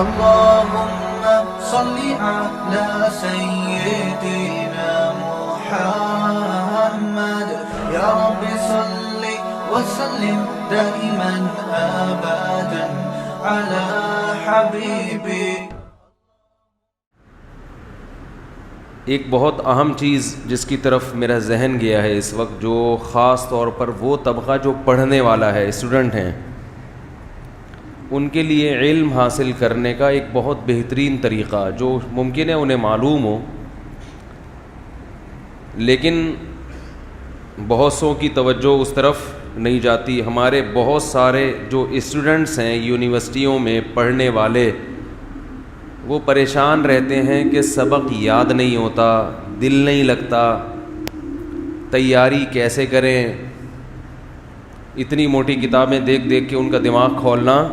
اللهم صل على سيدنا محمد يا رب صل وسلم دائما ابدا على حبيبي. ایک بہت اہم چیز جس کی طرف میرا ذہن گیا ہے اس وقت، جو خاص طور پر وہ طبقہ جو پڑھنے والا ہے، اسٹوڈنٹ ہیں، ان کے لیے علم حاصل کرنے کا ایک بہت بہترین طریقہ جو ممکن ہے انہیں معلوم ہو، لیکن بہت سو کی توجہ اس طرف نہیں جاتی. ہمارے بہت سارے جو اسٹوڈنٹس ہیں یونیورسٹیوں میں پڑھنے والے، وہ پریشان رہتے ہیں کہ سبق یاد نہیں ہوتا، دل نہیں لگتا، تیاری کیسے کریں. اتنی موٹی کتابیں دیکھ دیکھ کے ان کا دماغ کھولنا،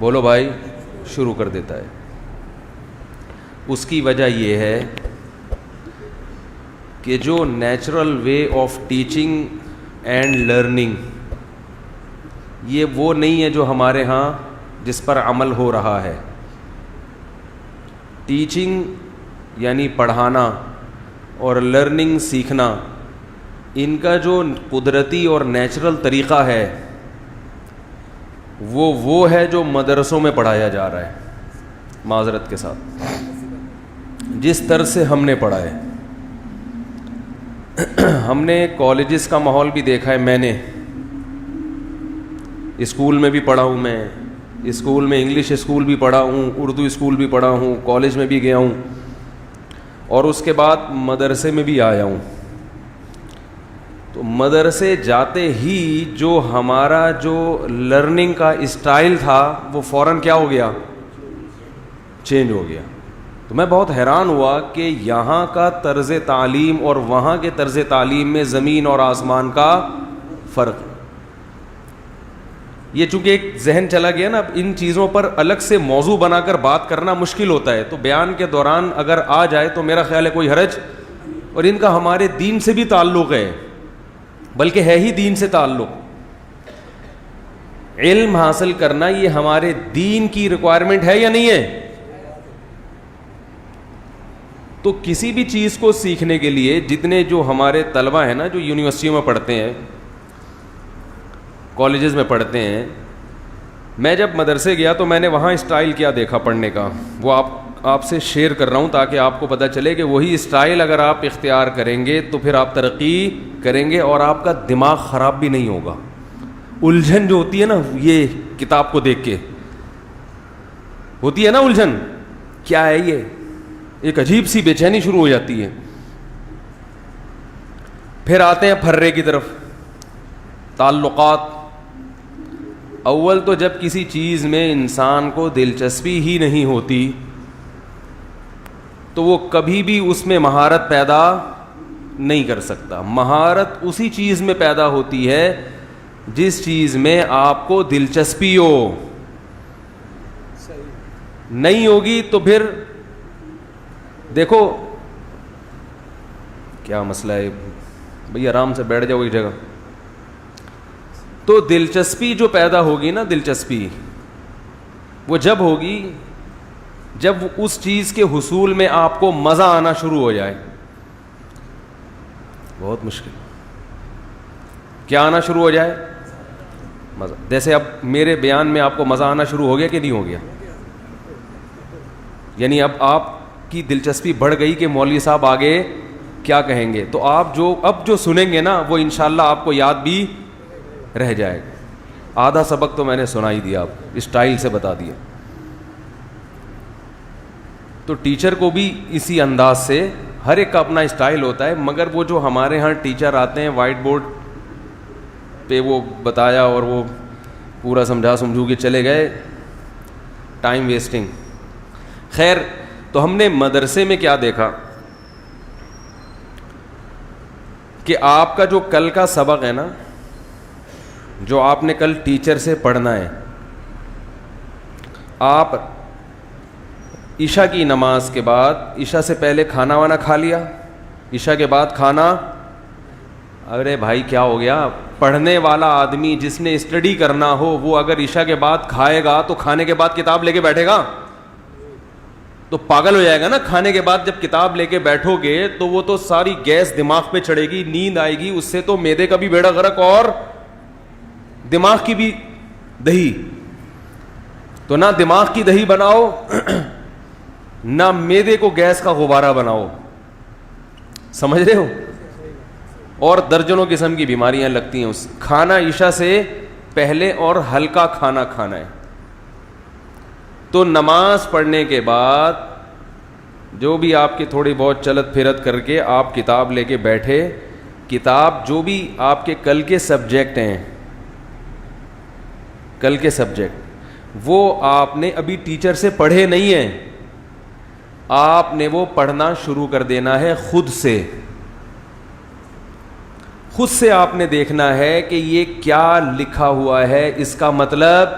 بولو بھائی، شروع کر دیتا ہے. اس کی وجہ یہ ہے کہ جو natural way of teaching and learning, یہ وہ نہیں ہے جو ہمارے ہاں جس پر عمل ہو رہا ہے. ٹیچنگ یعنی پڑھانا اور لرننگ سیکھنا، ان کا جو قدرتی اور نیچرل طریقہ ہے وہ ہے جو مدرسوں میں پڑھایا جا رہا ہے. معذرت کے ساتھ جس طرح سے ہم نے پڑھا ہے، ہم نے کالجز کا ماحول بھی دیکھا ہے. میں نے اسکول میں بھی پڑھا ہوں، میں اسکول میں انگلش اسکول بھی پڑھا ہوں، اردو اسکول بھی پڑھا ہوں، کالج میں بھی گیا ہوں، اور اس کے بعد مدرسے میں بھی آیا ہوں. تو مدرسے جاتے ہی جو ہمارا جو لرننگ کا اسٹائل تھا وہ فوراً کیا ہو گیا؟ چینج ہو گیا. تو میں بہت حیران ہوا کہ یہاں کا طرز تعلیم اور وہاں کے طرز تعلیم میں زمین اور آسمان کا فرق. یہ چونکہ ایک ذہن چلا گیا نا، اب ان چیزوں پر الگ سے موضوع بنا کر بات کرنا مشکل ہوتا ہے، تو بیان کے دوران اگر آ جائے تو میرا خیال ہے کوئی حرج. اور ان کا ہمارے دین سے بھی تعلق ہے، بلکہ ہے ہی دین سے تعلق. علم حاصل کرنا یہ ہمارے دین کی ریکوائرمنٹ ہے یا نہیں ہے؟ تو کسی بھی چیز کو سیکھنے کے لیے جتنے جو ہمارے طلبہ ہیں نا، جو یونیورسٹیوں میں پڑھتے ہیں، کالجز میں پڑھتے ہیں، میں جب مدرسے گیا تو میں نے وہاں اسٹائل کیا دیکھا پڑھنے کا، وہ آپ سے شیئر کر رہا ہوں تاکہ آپ کو پتہ چلے کہ وہی اسٹائل اگر آپ اختیار کریں گے تو پھر آپ ترقی کریں گے اور آپ کا دماغ خراب بھی نہیں ہوگا. الجھن جو ہوتی ہے نا، یہ کتاب کو دیکھ کے ہوتی ہے نا الجھن، کیا ہے یہ؟ ایک عجیب سی بے چینی شروع ہو جاتی ہے. پھر آتے ہیں پھرے کی طرف، تعلقات. اول تو جب کسی چیز میں انسان کو دلچسپی ہی نہیں ہوتی تو وہ کبھی بھی اس میں مہارت پیدا نہیں کر سکتا. مہارت اسی چیز میں پیدا ہوتی ہے جس چیز میں آپ کو دلچسپی ہو. نہیں ہوگی تو پھر دیکھو کیا مسئلہ ہے بھئی، آرام سے بیٹھ جاؤ ایک جگہ. تو دلچسپی جو پیدا ہوگی نا، دلچسپی وہ جب ہوگی جب اس چیز کے حصول میں آپ کو مزہ آنا شروع ہو جائے. بہت مشکل. کیا آنا شروع ہو جائے؟ مزہ. جیسے اب میرے بیان میں آپ کو مزہ آنا شروع ہو گیا کہ نہیں ہو گیا؟ یعنی اب آپ کی دلچسپی بڑھ گئی کہ مولوی صاحب آگے کیا کہیں گے، تو آپ اب جو سنیں گے نا وہ انشاءاللہ آپ کو یاد بھی رہ جائے گا. آدھا سبق تو میں نے سنا ہی دیا، آپ اسٹائل سے بتا دیا. تو ٹیچر کو بھی اسی انداز سے، ہر ایک کا اپنا اسٹائل ہوتا ہے، مگر وہ جو ہمارے ہاں ٹیچر آتے ہیں وائٹ بورڈ پہ وہ بتایا اور وہ پورا سمجھا سمجھو کے چلے گئے، ٹائم ویسٹنگ. خیر، تو ہم نے مدرسے میں کیا دیکھا کہ آپ کا جو کل کا سبق ہے نا، جو آپ نے کل ٹیچر سے پڑھنا ہے، آپ عشاء کی نماز کے بعد، عشاء سے پہلے کھانا وانا کھا لیا، عشاء کے بعد کھانا، ارے بھائی کیا ہو گیا، پڑھنے والا آدمی جس نے اسٹڈی کرنا ہو وہ اگر عشاء کے بعد کھائے گا تو کھانے کے بعد کتاب لے کے بیٹھے گا تو پاگل ہو جائے گا نا. کھانے کے بعد جب کتاب لے کے بیٹھو گے تو وہ تو ساری گیس دماغ پہ چڑھے گی, نیند آئے گی, اس سے تو معدے کا بھی بیڑا غرق اور دماغ کی بھی دہی. تو نہ دماغ کی دہی بناؤ نہ معدے کو گیس کا غبارہ بناؤ, سمجھ رہے ہو. اور درجنوں قسم کی بیماریاں لگتی ہیں اس کھانا عشاء سے پہلے اور ہلکا کھانا کھانا ہے. تو نماز پڑھنے کے بعد جو بھی آپ کی تھوڑی بہت چلت پھرت کر کے آپ کتاب لے کے بیٹھے, کتاب جو بھی آپ کے کل کے سبجیکٹ ہیں, کل کے سبجیکٹ وہ آپ نے ابھی ٹیچر سے پڑھے نہیں ہیں, آپ نے وہ پڑھنا شروع کر دینا ہے خود سے. خود سے آپ نے دیکھنا ہے کہ یہ کیا لکھا ہوا ہے, اس کا مطلب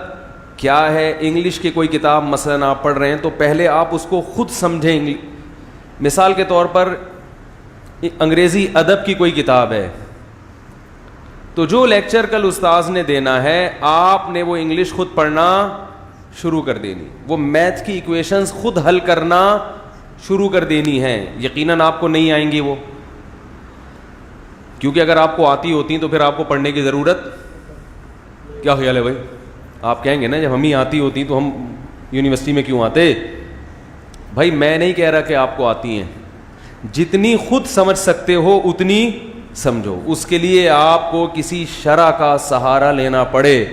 کیا ہے. انگلش کی کوئی کتاب مثلاً آپ پڑھ رہے ہیں تو پہلے آپ اس کو خود سمجھیں. مثال کے طور پر انگریزی ادب کی کوئی کتاب ہے تو جو لیکچر کل استاذ نے دینا ہے آپ نے وہ انگلش خود پڑھنا شروع کر دینی, وہ میتھ کی ایکویشنز خود حل کرنا شروع کر دینی ہے. یقیناً آپ کو نہیں آئیں گی وہ, کیونکہ اگر آپ کو آتی ہوتی تو پھر آپ کو پڑھنے کی ضرورت, کیا خیال ہے بھائی؟ آپ کہیں گے نا جب ہمیں آتی ہوتی تو ہم یونیورسٹی میں کیوں آتے. بھائی میں نہیں کہہ رہا کہ آپ کو آتی ہیں, جتنی خود سمجھ سکتے ہو اتنی سمجھو. اس کے لیے آپ کو کسی شرح کا سہارا لینا پڑے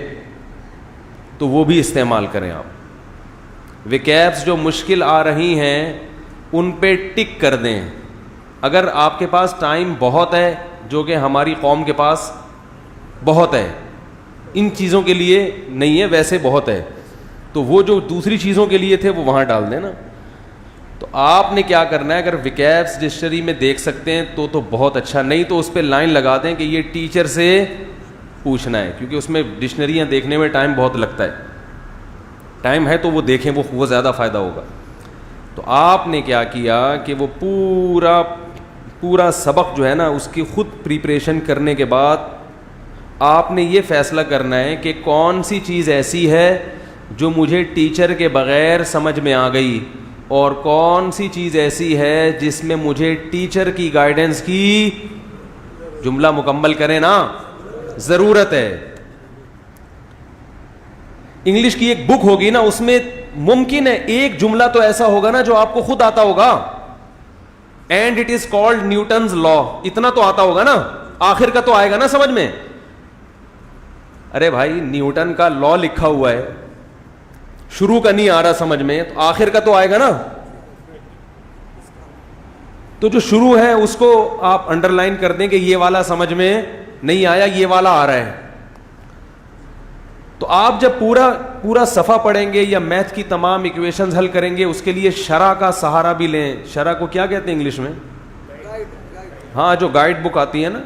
تو وہ بھی استعمال کریں. آپ ویکیبس جو مشکل آ رہی ہیں ان پہ ٹک کر دیں. اگر آپ کے پاس ٹائم بہت ہے, جو کہ ہماری قوم کے پاس بہت ہے, ان چیزوں کے لیے نہیں ہے ویسے بہت ہے, تو وہ جو دوسری چیزوں کے لیے تھے وہ وہاں ڈال دیں نا. تو آپ نے کیا کرنا ہے, اگر ویکیبس ڈکشنری میں دیکھ سکتے ہیں تو بہت اچھا, نہیں تو اس پہ لائن لگا دیں کہ یہ ٹیچر سے پوچھنا ہے, کیونکہ اس میں ڈکشنریاں دیکھنے میں ٹائم بہت لگتا ہے. ٹائم ہے تو وہ دیکھیں, وہ زیادہ فائدہ ہوگا. تو آپ نے کیا کیا کہ وہ پورا سبق جو ہے نا اس کی خود پریپریشن کرنے کے بعد آپ نے یہ فیصلہ کرنا ہے کہ کون سی چیز ایسی ہے جو مجھے ٹیچر کے بغیر سمجھ میں آ گئی, اور کون سی چیز ایسی ہے جس میں مجھے ٹیچر کی گائیڈنس کی, جملہ مکمل کریں نا, ضرورت ہے. انگلش کی ایک بک ہوگی نا, اس میں ممکن ہے ایک جملہ تو ایسا ہوگا نا جو آپ کو خود آتا ہوگا, and it is called Newton's law, اتنا تو آتا ہوگا نا, آخر کا تو آئے گا نا سمجھ میں. ارے بھائی نیوٹن کا لا لکھا ہوا ہے, شروع کا نہیں آ رہا سمجھ میں, تو آخر کا تو آئے گا نا. تو جو شروع ہے اس کو آپ انڈر لائن کر دیں کہ یہ والا سمجھ میں نہیں آیا, یہ والا آ رہا ہے. تو آپ جب پورا صفحہ پڑھیں گے یا میتھ کی تمام ایکویشنز حل کریں گے, اس کے لیے شرح کا سہارا بھی لیں. شرح کو کیا کہتے ہیں انگلش میں؟ ہاں, جو گائیڈ بک آتی ہے نا,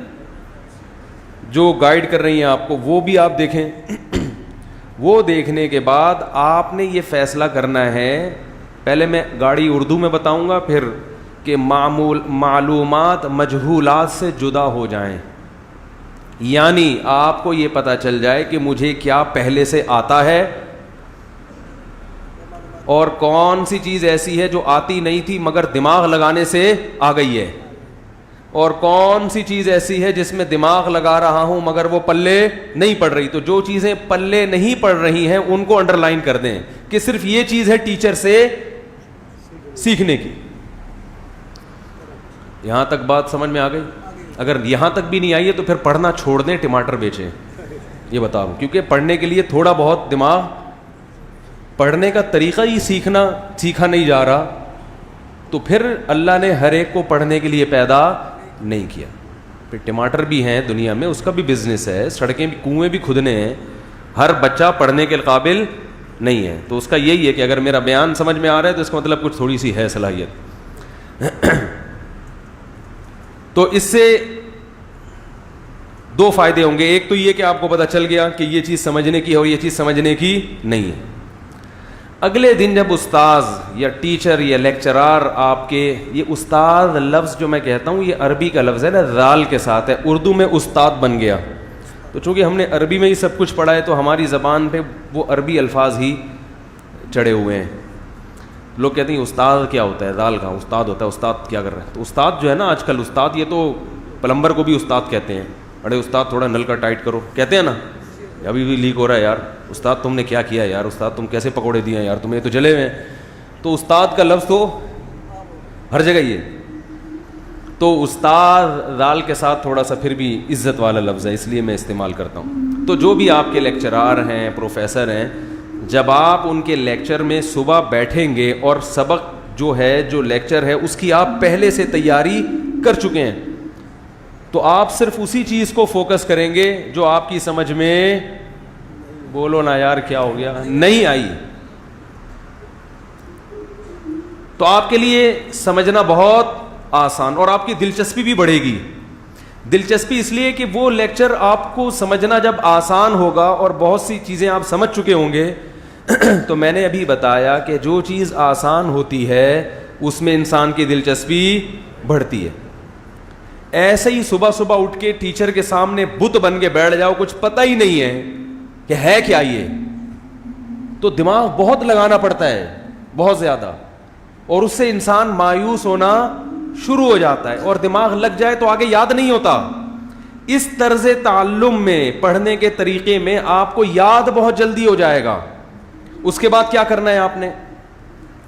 جو گائیڈ کر رہی ہیں آپ کو, وہ بھی آپ دیکھیں. وہ دیکھنے کے بعد آپ نے یہ فیصلہ کرنا ہے, پہلے میں گاڑی اردو میں بتاؤں گا, پھر کہ معلومات مجہولات سے جدا ہو جائیں, یعنی آپ کو یہ پتہ چل جائے کہ مجھے کیا پہلے سے آتا ہے اور کون سی چیز ایسی ہے جو آتی نہیں تھی مگر دماغ لگانے سے آ گئی ہے, اور کون سی چیز ایسی ہے جس میں دماغ لگا رہا ہوں مگر وہ پلے نہیں پڑ رہی. تو جو چیزیں پلے نہیں پڑ رہی ہیں ان کو انڈر لائن کر دیں کہ صرف یہ چیز ہے ٹیچر سے سیکھنے کی. یہاں تک بات سمجھ میں آ گئی؟ اگر یہاں تک بھی نہیں آئی ہے تو پھر پڑھنا چھوڑ دیں, ٹماٹر بیچیں, یہ بتا رہا ہوں. کیونکہ پڑھنے کے لیے تھوڑا بہت دماغ, پڑھنے کا طریقہ ہی سیکھا نہیں جا رہا, تو پھر اللہ نے ہر ایک کو پڑھنے کے لیے پیدا نہیں کیا. پھر ٹماٹر بھی ہیں دنیا میں, اس کا بھی بزنس ہے, سڑکیں بھی, کنویں بھی کھدنے ہیں, ہر بچہ پڑھنے کے قابل نہیں ہے. تو اس کا یہی ہے کہ اگر میرا بیان سمجھ میں آ رہا ہے تو اس کا مطلب کچھ تھوڑی سی ہے صلاحیت. تو اس سے دو فائدے ہوں گے. ایک تو یہ کہ آپ کو پتہ چل گیا کہ یہ چیز سمجھنے کی ہے اور یہ چیز سمجھنے کی نہیں ہے. اگلے دن جب استاذ یا ٹیچر یا لیکچرار آپ کے, یہ استاد لفظ جو میں کہتا ہوں یہ عربی کا لفظ ہے نا, ذال کے ساتھ ہے, اردو میں استاد بن گیا. تو چونکہ ہم نے عربی میں ہی سب کچھ پڑھا ہے تو ہماری زبان پہ وہ عربی الفاظ ہی چڑھے ہوئے ہیں. لوگ کہتے ہیں استاد کیا ہوتا ہے, دال کہاں استاد ہوتا ہے, استاد کیا کر رہا ہے. تو استاد جو ہے نا آج کل استاد, یہ تو پلمبر کو بھی استاد کہتے ہیں. ارے استاد تھوڑا نل کا ٹائٹ کرو, کہتے ہیں نا, ابھی بھی لیک ہو رہا ہے یار, استاد تم نے کیا کیا یار, استاد تم کیسے پکوڑے دیے ہیں یار, تمہیں تو جلے ہوئے ہیں. تو استاد کا لفظ تو ہر جگہ ہی ہے. تو استاد دال کے ساتھ تھوڑا سا پھر بھی عزت والا لفظ ہے, اس لیے میں استعمال کرتا ہوں. تو جو بھی آپ کے لیکچرار ہیں, پروفیسر ہیں, جب آپ ان کے لیکچر میں صبح بیٹھیں گے اور سبق جو ہے, جو لیکچر ہے, اس کی آپ پہلے سے تیاری کر چکے ہیں, تو آپ صرف اسی چیز کو فوکس کریں گے جو آپ کی سمجھ میں, بولو نا یار کیا ہو گیا, نہیں آئی. تو آپ کے لیے سمجھنا بہت آسان, اور آپ کی دلچسپی بھی بڑھے گی. دلچسپی اس لیے کہ وہ لیکچر آپ کو سمجھنا جب آسان ہوگا اور بہت سی چیزیں آپ سمجھ چکے ہوں گے, تو میں نے ابھی بتایا کہ جو چیز آسان ہوتی ہے اس میں انسان کی دلچسپی بڑھتی ہے. ایسے ہی صبح صبح اٹھ کے ٹیچر کے سامنے بت بن کے بیٹھ جاؤ, کچھ پتہ ہی نہیں ہے کہ ہے کیا یہ, تو دماغ بہت لگانا پڑتا ہے, بہت زیادہ, اور اس سے انسان مایوس ہونا شروع ہو جاتا ہے, اور دماغ لگ جائے تو آگے یاد نہیں ہوتا. اس طرز تعلم میں, پڑھنے کے طریقے میں آپ کو یاد بہت جلدی ہو جائے گا. اس کے بعد کیا کرنا ہے آپ نے,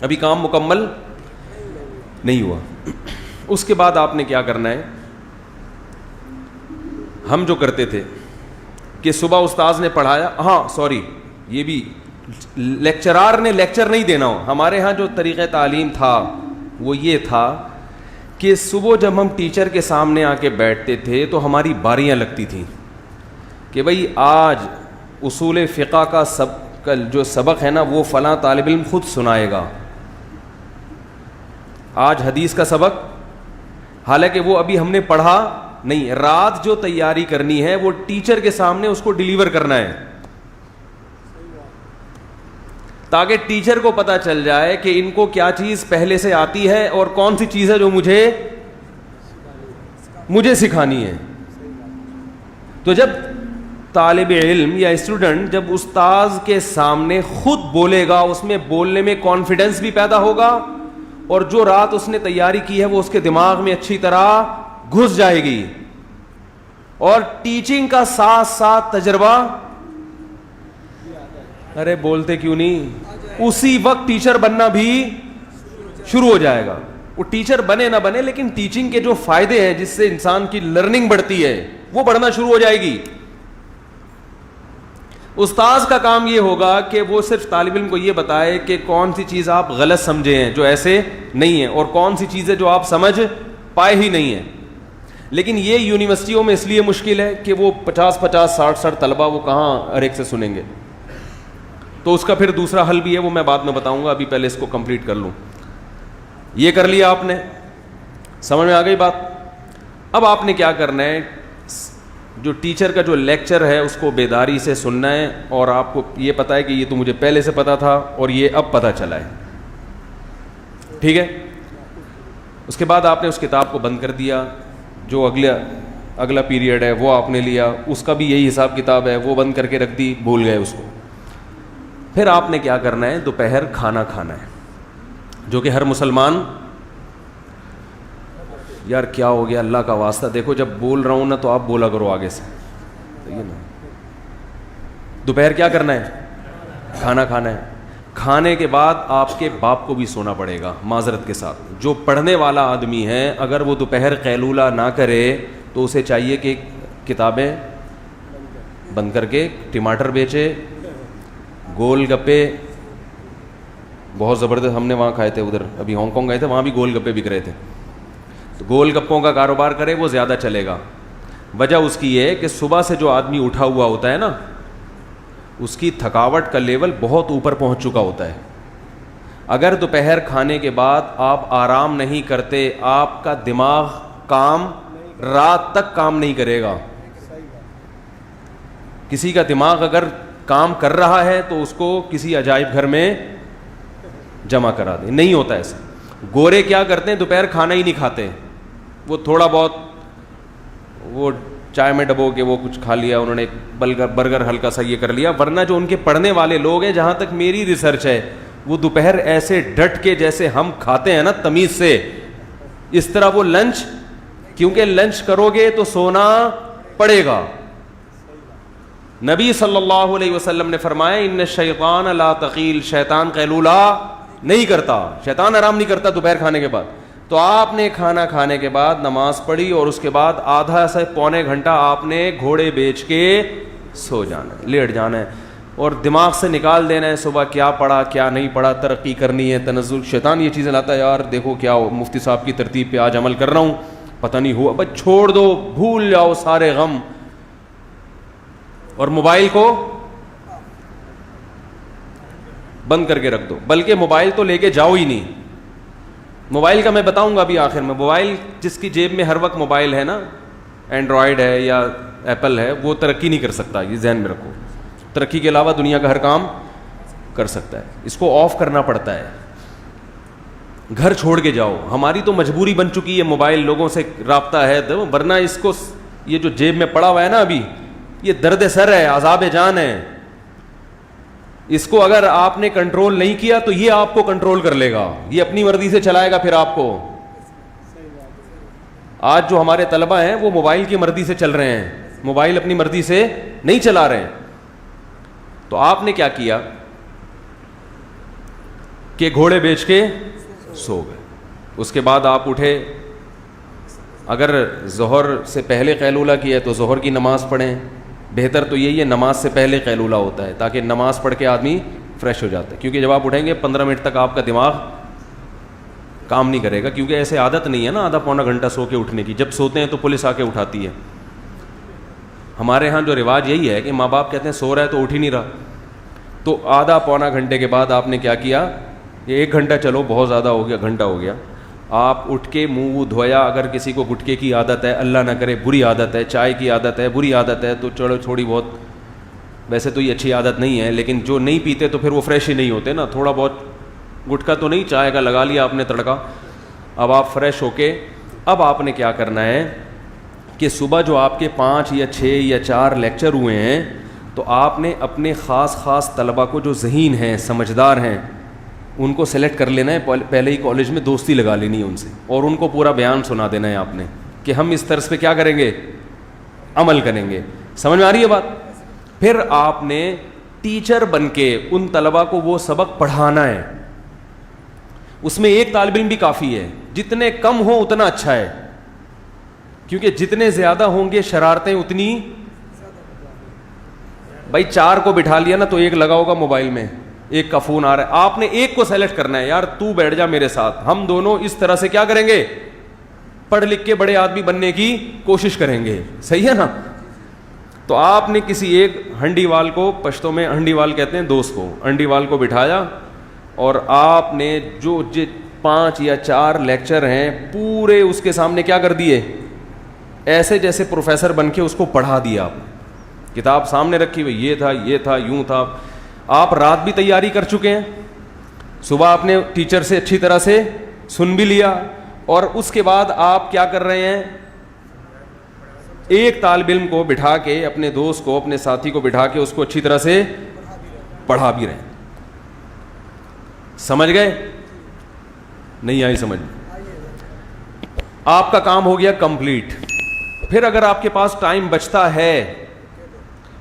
ابھی کام مکمل نہیں ہوا. اس کے بعد آپ نے کیا کرنا ہے, ہم جو کرتے تھے کہ صبح استاذ نے پڑھایا, ہاں سوری یہ بھی لیکچرار نے لیکچر نہیں دینا ہو. ہمارے ہاں جو طریقہ تعلیم تھا وہ یہ تھا کہ صبح جب ہم ٹیچر کے سامنے آ کے بیٹھتے تھے تو ہماری باریاں لگتی تھیں کہ بھئی آج اصول فقہ کا جو سبق ہے نا وہ فلاں طالب علم خود سنائے گا, آج حدیث کا سبق, حالانکہ وہ ابھی ہم نے پڑھا نہیں, رات جو تیاری کرنی ہے وہ ٹیچر کے سامنے اس کو ڈیلیور کرنا ہے, تاکہ ٹیچر کو پتا چل جائے کہ ان کو کیا چیز پہلے سے آتی ہے اور کون سی چیز ہے جو مجھے سکھانی ہے. تو جب طالب علم یا اسٹوڈنٹ جب استاذ کے سامنے خود بولے گا, اس میں بولنے میں کانفیڈنس بھی پیدا ہوگا, اور جو رات اس نے تیاری کی ہے وہ اس کے دماغ میں اچھی طرح گھس جائے گی, اور ٹیچنگ کا ساتھ ساتھ تجربہ, ارے بولتے کیوں نہیں, اسی وقت ٹیچر بننا بھی شروع ہو جائے گا. وہ ٹیچر بنے نہ بنے, لیکن ٹیچنگ کے جو فائدے ہیں جس سے انسان کی لرننگ بڑھتی ہے وہ بڑھنا شروع ہو جائے گی. استاذ کا کام یہ ہوگا کہ وہ صرف طالب علم کو یہ بتائے کہ کون سی چیز آپ غلط سمجھے ہیں جو ایسے نہیں ہے, اور کون سی چیزیں جو آپ سمجھ پائے ہی نہیں ہیں. لیکن یہ یونیورسٹیوں میں اس لیے مشکل ہے کہ وہ 50-50 60 طلبہ وہ کہاں ہر ایک سے سنیں گے. تو اس کا پھر دوسرا حل بھی ہے, وہ میں بعد میں بتاؤں گا, ابھی پہلے اس کو کمپلیٹ کر لوں. یہ کر لیا آپ نے, سمجھ میں آ گئی بات. اب آپ نے کیا کرنا ہے, جو ٹیچر کا جو لیکچر ہے اس کو بیداری سے سننا ہے, اور آپ کو یہ پتا ہے کہ یہ تو مجھے پہلے سے پتا تھا اور یہ اب پتا چلا ہے, ٹھیک ہے. اس کے بعد آپ نے اس کتاب کو بند کر دیا, جو اگلا پیریڈ ہے وہ آپ نے لیا, اس کا بھی یہی حساب کتاب ہے, وہ بند کر کے رکھ دی, بھول گئے اس کو. پھر آپ نے کیا کرنا ہے, دوپہر کھانا کھانا ہے, جو کہ ہر مسلمان, یار کیا ہو گیا اللہ کا واسطہ, دیکھو جب بول رہا ہوں نا تو آپ بولا کرو آگے سے, دوپہر کیا کرنا ہے, کھانا کھانا ہے. کھانے کے بعد آپ کے باپ کو بھی سونا پڑے گا, معذرت کے ساتھ. جو پڑھنے والا آدمی ہے اگر وہ دوپہر قیلولہ نہ کرے تو اسے چاہیے کہ کتابیں بند کر کے ٹماٹر بیچے, گول گپے, بہت زبردست, ہم نے وہاں کھائے تھے, ادھر ابھی ہانگ کانگ گئے تھے, وہاں بھی گول گپے بک رہے تھے. تو گول گپوں کا کاروبار کرے وہ زیادہ چلے گا. وجہ اس کی یہ ہے کہ صبح سے جو آدمی اٹھا ہوا ہوتا ہے نا, اس کی تھکاوٹ کا لیول بہت اوپر پہنچ چکا ہوتا ہے. اگر دوپہر کھانے کے بعد آپ آرام نہیں کرتے, آپ کا دماغ رات تک کام نہیں کرے گا. کسی کا دماغ اگر کام کر رہا ہے تو اس کو کسی عجائب گھر میں جمع کرا دیں, نہیں ہوتا ایسا. گورے کیا کرتے ہیں, دوپہر کھانا ہی نہیں کھاتے, وہ تھوڑا بہت وہ چائے میں ڈبو کے وہ کچھ کھا لیا انہوں نے, برگر ہلکا سا یہ کر لیا. ورنہ جو ان کے پڑھنے والے لوگ ہیں, جہاں تک میری ریسرچ ہے, وہ دوپہر ایسے ڈٹ کے جیسے ہم کھاتے ہیں نا تمیز سے, اس طرح وہ لنچ, کیونکہ لنچ کرو گے تو سونا پڑے گا. نبی صلی اللہ علیہ وسلم نے فرمایا ان الشیطان لا تقیل, شیطان قیلولہ نہیں کرتا, شیطان آرام نہیں کرتا دوپہر کھانے کے بعد. تو آپ نے کھانا کھانے کے بعد نماز پڑھی اور اس کے بعد آدھا سے پونے گھنٹہ آپ نے گھوڑے بیچ کے سو جانا ہے, لیٹ جانا ہے, اور دماغ سے نکال دینا ہے صبح کیا پڑھا کیا نہیں پڑھا, ترقی کرنی ہے, تنزل. شیطان یہ چیزیں لاتا ہے, یار دیکھو کیا ہو, مفتی صاحب کی ترتیب پہ آج عمل کر رہا ہوں, پتہ نہیں ہوا, بس چھوڑ دو, بھول جاؤ سارے غم. اور موبائل کو بند کر کے رکھ دو, بلکہ موبائل تو لے کے جاؤ ہی نہیں. موبائل کا میں بتاؤں گا ابھی آخر میں. موبائل جس کی جیب میں ہر وقت موبائل ہے نا, اینڈرائڈ ہے یا ایپل ہے, وہ ترقی نہیں کر سکتا, یہ ذہن میں رکھو. ترقی کے علاوہ دنیا کا ہر کام کر سکتا ہے, اس کو آف کرنا پڑتا ہے. گھر چھوڑ کے جاؤ, ہماری تو مجبوری بن چکی ہے, موبائل لوگوں سے رابطہ ہے, ورنہ اس کو یہ جو جیب میں پڑا ہوا ہے نا ابھی, یہ درد سر ہے, عذاب جان ہے. اس کو اگر آپ نے کنٹرول نہیں کیا تو یہ آپ کو کنٹرول کر لے گا, یہ اپنی مرضی سے چلائے گا پھر آپ کو. آج جو ہمارے طلبہ ہیں وہ موبائل کی مرضی سے چل رہے ہیں, موبائل اپنی مرضی سے نہیں چلا رہے ہیں. تو آپ نے کیا کیا کہ گھوڑے بیچ کے سو گئے. اس کے بعد آپ اٹھے, اگر ظہر سے پہلے قیلولہ کیا ہے تو ظہر کی نماز پڑھیں. بہتر تو یہی ہے نماز سے پہلے قیلولہ ہوتا ہے, تاکہ نماز پڑھ کے آدمی فریش ہو جاتا ہے. کیونکہ جب آپ اٹھیں گے 15 منٹ تک آپ کا دماغ کام نہیں کرے گا, کیونکہ ایسے عادت نہیں ہے نا آدھا پونا گھنٹہ سو کے اٹھنے کی. جب سوتے ہیں تو پولیس آ کے اٹھاتی ہے. ہمارے ہاں جو رواج یہی ہے کہ ماں باپ کہتے ہیں سو رہا ہے تو اٹھ ہی نہیں رہا. تو آدھا پونا گھنٹے کے بعد آپ نے کیا کیا, یہ 1 گھنٹہ چلو بہت زیادہ ہو گیا, گھنٹہ ہو گیا, آپ اٹھ کے منہ دھویا. اگر کسی کو گٹکے کی عادت ہے, اللہ نہ کرے بری عادت ہے, چائے کی عادت ہے, بری عادت ہے, تو چلو تھوڑی بہت, ویسے تو یہ اچھی عادت نہیں ہے, لیکن جو نہیں پیتے تو پھر وہ فریش ہی نہیں ہوتے نا. تھوڑا بہت گٹکا تو نہیں, چائے کا لگا لیا آپ نے تڑکا. اب آپ فریش ہو کے, اب آپ نے کیا کرنا ہے کہ صبح جو آپ کے 5 یا 6 یا 4 لیکچر ہوئے ہیں, تو آپ نے اپنے خاص طلبہ کو جو ذہین ہیں, سمجھدار ہیں, ان کو سلیکٹ کر لینا ہے. پہلے ہی کالج میں دوستی لگا لینی ہے ان سے, اور ان کو پورا بیان سنا دینا ہے آپ نے کہ ہم اس طرز پہ کیا کریں گے, عمل کریں گے. سمجھ میں آ رہی ہے بات؟ پھر آپ نے ٹیچر بن کے ان طلبہ کو وہ سبق پڑھانا ہے. اس میں ایک طالب علم بھی کافی ہے, جتنے کم ہوں اتنا اچھا ہے, کیونکہ جتنے زیادہ ہوں گے شرارتیں اتنی. بھائی 4 کو بٹھا لیا نا تو ایک لگا ہوگا موبائل میں, ایک کا فون آ رہا ہے, آپ نے ایک کو سیلیکٹ کرنا ہے, یار تو بیٹھ جا میرے ساتھ, ہم دونوں اس طرح سے کیا کریں گے, پڑھ لکھ کے بڑے آدمی بننے کی کوشش کریں گے. صحیح ہے نا؟ تو آپ نے کسی ایک ہنڈی وال کو, پشتوں میں ہنڈی وال کہتے ہیں دوست کو, ہنڈی وال کو بٹھایا, اور آپ نے جو 5 یا 4 لیکچر ہیں پورے اس کے سامنے کیا کر دیے, ایسے جیسے پروفیسر بن کے اس کو پڑھا دیا. آپ کتاب سامنے رکھی ہوئی, یہ تھا یوں تھا. آپ رات بھی تیاری کر چکے ہیں, صبح آپ نے ٹیچر سے اچھی طرح سے سن بھی لیا, اور اس کے بعد آپ کیا کر رہے ہیں, ایک طالب علم کو بٹھا کے, اپنے دوست کو, اپنے ساتھی کو بٹھا کے اس کو اچھی طرح سے پڑھا بھی رہے ہیں. سمجھ گئے؟ نہیں آئی سمجھ؟ آپ کا کام ہو گیا کمپلیٹ. پھر اگر آپ کے پاس ٹائم بچتا ہے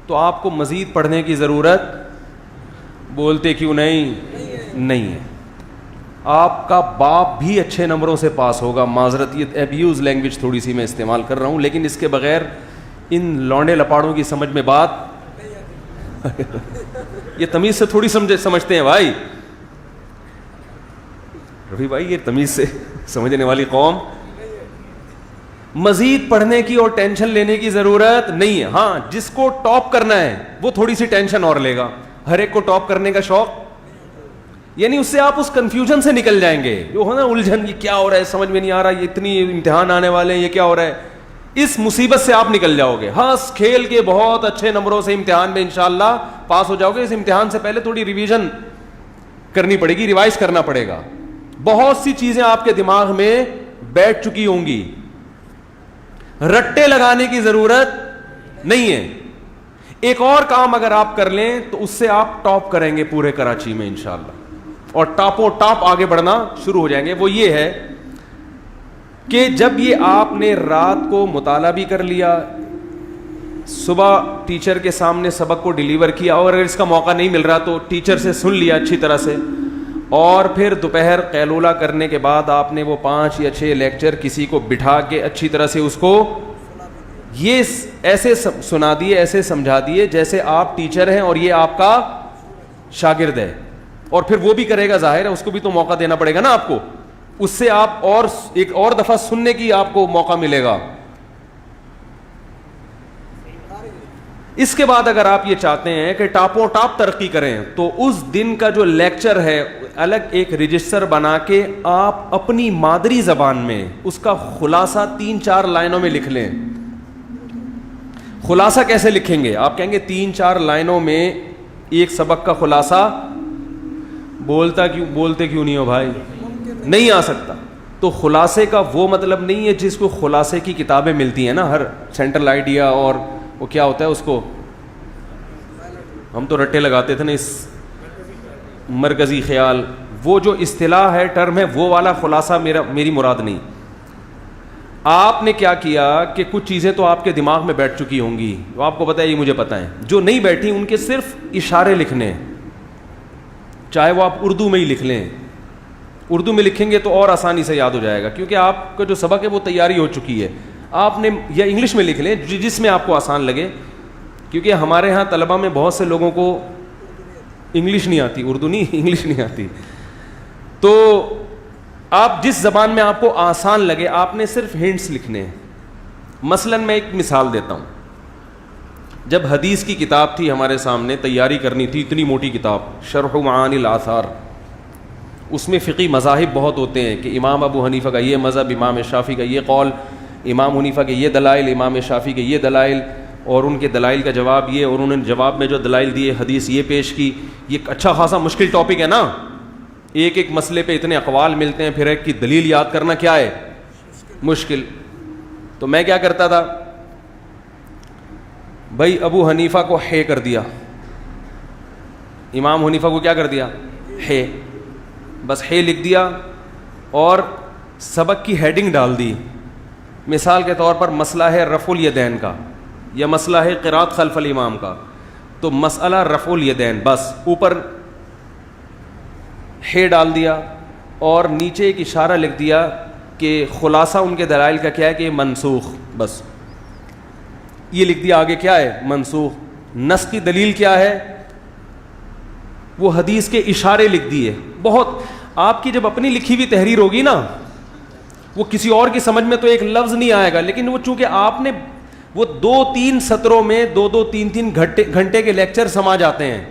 تو آپ کو مزید پڑھنے کی ضرورت, بولتے کیوں نہیں ہے. آپ کا باپ بھی اچھے نمبروں سے پاس ہوگا. معذرت, یہ ایبیوز لینگویج تھوڑی سی میں استعمال کر رہا ہوں, لیکن اس کے بغیر ان لونڈے لپاڑوں کی سمجھ میں بات یہ تمیز سے تھوڑی سمجھتے ہیں بھائی. رفیع بھائی, یہ تمیز سے سمجھنے والی قوم. مزید پڑھنے کی اور ٹینشن لینے کی ضرورت نہیں ہے. ہاں, جس کو ٹاپ کرنا ہے وہ تھوڑی سی ٹینشن اور لے گا. ہر ایک کو ٹاپ کرنے کا شوق, یعنی اس سے آپ اس کنفیوژن سے نکل جائیں گے, جو ہے نا الجھن, یہ کیا ہو رہا ہے سمجھ میں نہیں آ رہا, یہ اتنی امتحان آنے والے ہیں, یہ کیا ہو رہا ہے, اس مصیبت سے آپ نکل جاؤ گے. ہنس کھیل کے بہت اچھے نمبروں سے امتحان میں انشاءاللہ پاس ہو جاؤ گے. اس امتحان سے پہلے تھوڑی ریویژن کرنی پڑے گی, ریوائز کرنا پڑے گا. بہت سی چیزیں آپ کے دماغ میں بیٹھ چکی ہوں گی, رٹے لگانے کی ضرورت نہیں ہے. ایک اور کام اگر آپ کر لیں تو اس سے آپ ٹاپ کریں گے پورے کراچی میں انشاءاللہ, اور ٹاپوں ٹاپ آگے بڑھنا شروع ہو جائیں گے. وہ یہ ہے کہ جب یہ آپ نے رات کو مطالعہ بھی کر لیا, صبح ٹیچر کے سامنے سبق کو ڈیلیور کیا, اور اگر اس کا موقع نہیں مل رہا تو ٹیچر سے سن لیا اچھی طرح سے, اور پھر دوپہر قیلولہ کرنے کے بعد آپ نے وہ 5 یا 6 لیکچر کسی کو بٹھا کے اچھی طرح سے اس کو یہ ایسے سنا دیے, ایسے سمجھا دیے جیسے آپ ٹیچر ہیں اور یہ آپ کا شاگرد ہے, اور پھر وہ بھی کرے گا, ظاہر ہے اس کو بھی تو موقع دینا پڑے گا نا آپ کو, اس سے آپ اور ایک اور دفعہ سننے کی آپ کو موقع ملے گا. اس کے بعد اگر آپ یہ چاہتے ہیں کہ ٹاپوں ٹاپ ترقی کریں تو اس دن کا جو لیکچر ہے الگ ایک رجسٹر بنا کے آپ اپنی مادری زبان میں اس کا خلاصہ 3-4 لائنوں میں لکھ لیں. خلاصہ کیسے لکھیں گے؟ آپ کہیں گے 3-4 لائنوں میں ایک سبق کا خلاصہ بولتے کیوں نہیں ہو بھائی, نہیں آ سکتا. تو خلاصے کا وہ مطلب نہیں ہے جس کو خلاصے کی کتابیں ملتی ہیں نا, ہر سینٹرل آئیڈیا اور وہ کیا ہوتا ہے اس کو, ہم تو رٹے لگاتے تھے نا, اس مرکزی خیال, وہ جو اصطلاح ہے, ٹرم ہے, وہ والا خلاصہ میری مراد نہیں. آپ نے کیا کیا کہ کچھ چیزیں تو آپ کے دماغ میں بیٹھ چکی ہوں گی, وہ آپ کو پتہ ہے, یہ مجھے پتہ ہے. جو نہیں بیٹھی ان کے صرف اشارے لکھنے, چاہے وہ آپ اردو میں ہی لکھ لیں. اردو میں لکھیں گے تو اور آسانی سے یاد ہو جائے گا, کیونکہ آپ کا جو سبق ہے وہ تیاری ہو چکی ہے. آپ نے یا انگلش میں لکھ لیں جس میں آپ کو آسان لگے, کیونکہ ہمارے ہاں طلبہ میں بہت سے لوگوں کو انگلش نہیں آتی, اردو نہیں انگلش نہیں آتی. تو آپ جس زبان میں آپ کو آسان لگے آپ نے صرف ہنٹس لکھنے ہیں. مثلاً میں ایک مثال دیتا ہوں. جب حدیث کی کتاب تھی ہمارے سامنے, تیاری کرنی تھی, اتنی موٹی کتاب شرح معانی الآثار, اس میں فقہی مذاہب بہت ہوتے ہیں کہ امام ابو حنیفہ کا یہ مذہب, امام شافعی کا یہ قول, امام حنیفہ کے یہ دلائل, امام شافعی کے یہ دلائل, اور ان کے دلائل کا جواب یہ, اور انہوں نے جواب میں جو دلائل دیے حدیث یہ پیش کی. یہ اچھا خاصا مشکل ٹاپک ہے نا, ایک ایک مسئلے پہ اتنے اقوال ملتے ہیں, پھر ایک کی دلیل یاد کرنا کیا ہے مشکل. تو میں کیا کرتا تھا بھائی, ابو حنیفہ کو ہے کر دیا, امام حنیفہ کو کیا کر دیا ہے, بس ہے لکھ دیا, اور سبق کی ہیڈنگ ڈال دی. مثال کے طور پر مسئلہ ہے رفع الیدین کا, یا مسئلہ ہے قراءت خلف الامام کا, تو مسئلہ رفع الیدین, بس اوپر ہے ڈال دیا اور نیچے ایک اشارہ لکھ دیا کہ خلاصہ ان کے دلائل کا کیا ہے کہ منسوخ, بس یہ لکھ دیا. آگے کیا ہے منسوخ, نسخ کی دلیل کیا ہے, وہ حدیث کے اشارے لکھ دیے. بہت آپ کی جب اپنی لکھی ہوئی تحریر ہوگی نا, وہ کسی اور کی سمجھ میں تو ایک لفظ نہیں آئے گا, لیکن وہ چونکہ آپ نے وہ 2-3 سطروں میں 2-3 گھنٹے کے لیکچر سما جاتے ہیں.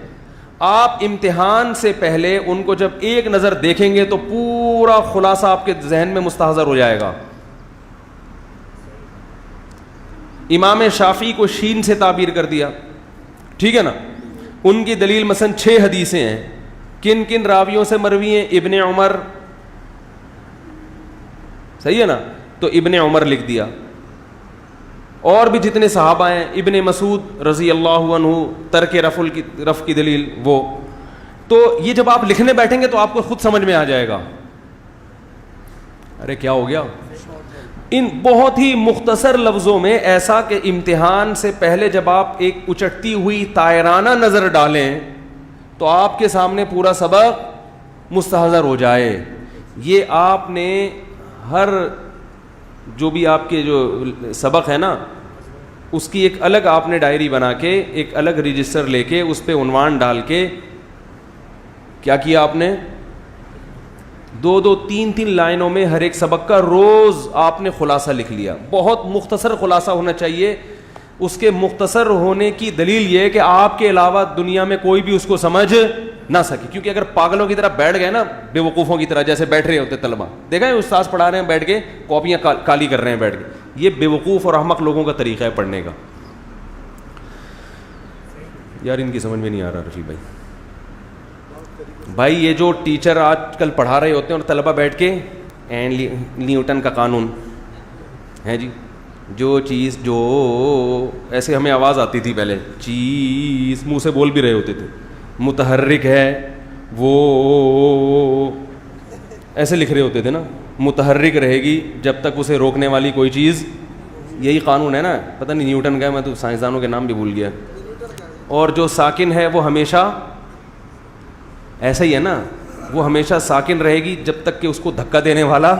آپ امتحان سے پہلے ان کو جب ایک نظر دیکھیں گے تو پورا خلاصہ آپ کے ذہن میں مستحضر ہو جائے گا. امام شافعی کو شین سے تعبیر کر دیا, ٹھیک ہے نا, ان کی دلیل مثلا 6 حدیثیں ہیں, کن کن راویوں سے مروی ہیں, ابن عمر, صحیح ہے نا, تو ابن عمر لکھ دیا. اور بھی جتنے صحابہ ہیں, ابن مسعود رضی اللہ عنہ, ترک رفع کی دلیل وہ. تو یہ جب آپ لکھنے بیٹھیں گے تو آپ کو خود سمجھ میں آ جائے گا. ارے کیا ہو گیا, ان بہت ہی مختصر لفظوں میں, ایسا کہ امتحان سے پہلے جب آپ ایک اچٹتی ہوئی طائرانہ نظر ڈالیں تو آپ کے سامنے پورا سبق مستحضر ہو جائے. یہ آپ نے ہر جو بھی آپ کے جو سبق ہے نا, اس کی ایک الگ آپ نے ڈائری بنا کے, ایک الگ رجسٹر لے کے, اس پہ عنوان ڈال کے کیا کیا آپ نے, 2-3 لائنوں میں ہر ایک سبق کا روز آپ نے خلاصہ لکھ لیا. بہت مختصر خلاصہ ہونا چاہیے. اس کے مختصر ہونے کی دلیل یہ ہے کہ آپ کے علاوہ دنیا میں کوئی بھی اس کو سمجھ نہ سکے. کیونکہ اگر پاگلوں کی طرح بیٹھ گئے نا, بے وقوفوں کی طرح جیسے بیٹھ رہے ہوتے طلبہ, دیکھا ہے استاذ پڑھا رہے ہیں بیٹھ کے, کاپیاں کالی کر رہے ہیں بیٹھ کے, یہ بے وقوف اور احمق لوگوں کا طریقہ ہے پڑھنے کا. یار ان کی سمجھ میں نہیں آ رہا رفیع بھائی, یہ جو ٹیچر آج کل پڑھا رہے ہوتے ہیں اور طلبہ بیٹھ کے نیوٹن کا قانون ہے جی, جو چیز جو ایسے ہمیں آواز آتی تھی پہلے, چیز منہ سے بول بھی رہے ہوتے تھے, متحرک ہے وہ ایسے لکھ رہے ہوتے تھے نا, متحرک رہے گی جب تک اسے روکنے والی کوئی چیز, یہی قانون ہے نا, پتہ نہیں نیوٹن کا ہے, میں تو سائنسدانوں کے نام بھی بھول گیا. اور جو ساکن ہے وہ ہمیشہ ایسا ہی ہے نا, وہ ہمیشہ ساکن رہے گی جب تک کہ اس کو دھکا دینے والا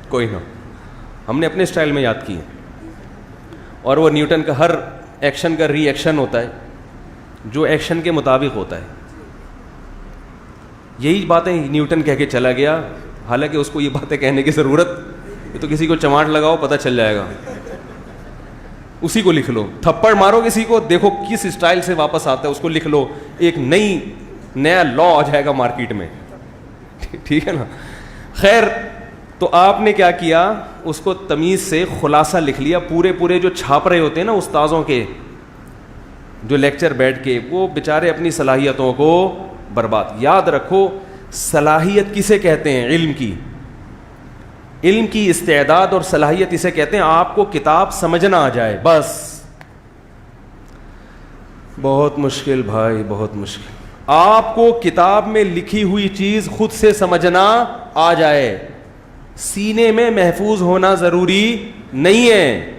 کوئی نہ. ہم نے اپنے اسٹائل میں یاد کی ہے. اور وہ نیوٹن کا ہر ایکشن کا ری ایکشن ہوتا ہے جو ایکشن کے مطابق ہوتا ہے. یہی باتیں نیوٹن کہہ کے چلا گیا, حالانکہ اس کو یہ باتیں کہنے کی ضرورت, یہ تو کسی کو چماٹ لگاؤ پتہ چل جائے گا, اسی کو لکھ لو. تھپڑ مارو کسی کو, دیکھو کس اسٹائل سے واپس آتا ہے, اس کو لکھ لو, ایک نیا لا آ جائے گا مارکیٹ میں, ٹھیک ہے نا. خیر, تو آپ نے کیا کیا, اس کو تمیز سے خلاصہ لکھ لیا. پورے جو چھاپ رہے ہوتے ہیں نا استاذوں کے جو لیکچر بیٹھ کے, وہ بیچارے اپنی صلاحیتوں کو برباد. یاد رکھو صلاحیت کسے کہتے ہیں, علم کی استعداد اور صلاحیت اسے کہتے ہیں آپ کو کتاب سمجھنا آ جائے بس. بہت مشکل بھائی, بہت مشکل. آپ کو کتاب میں لکھی ہوئی چیز خود سے سمجھنا آ جائے, سینے میں محفوظ ہونا ضروری نہیں ہے.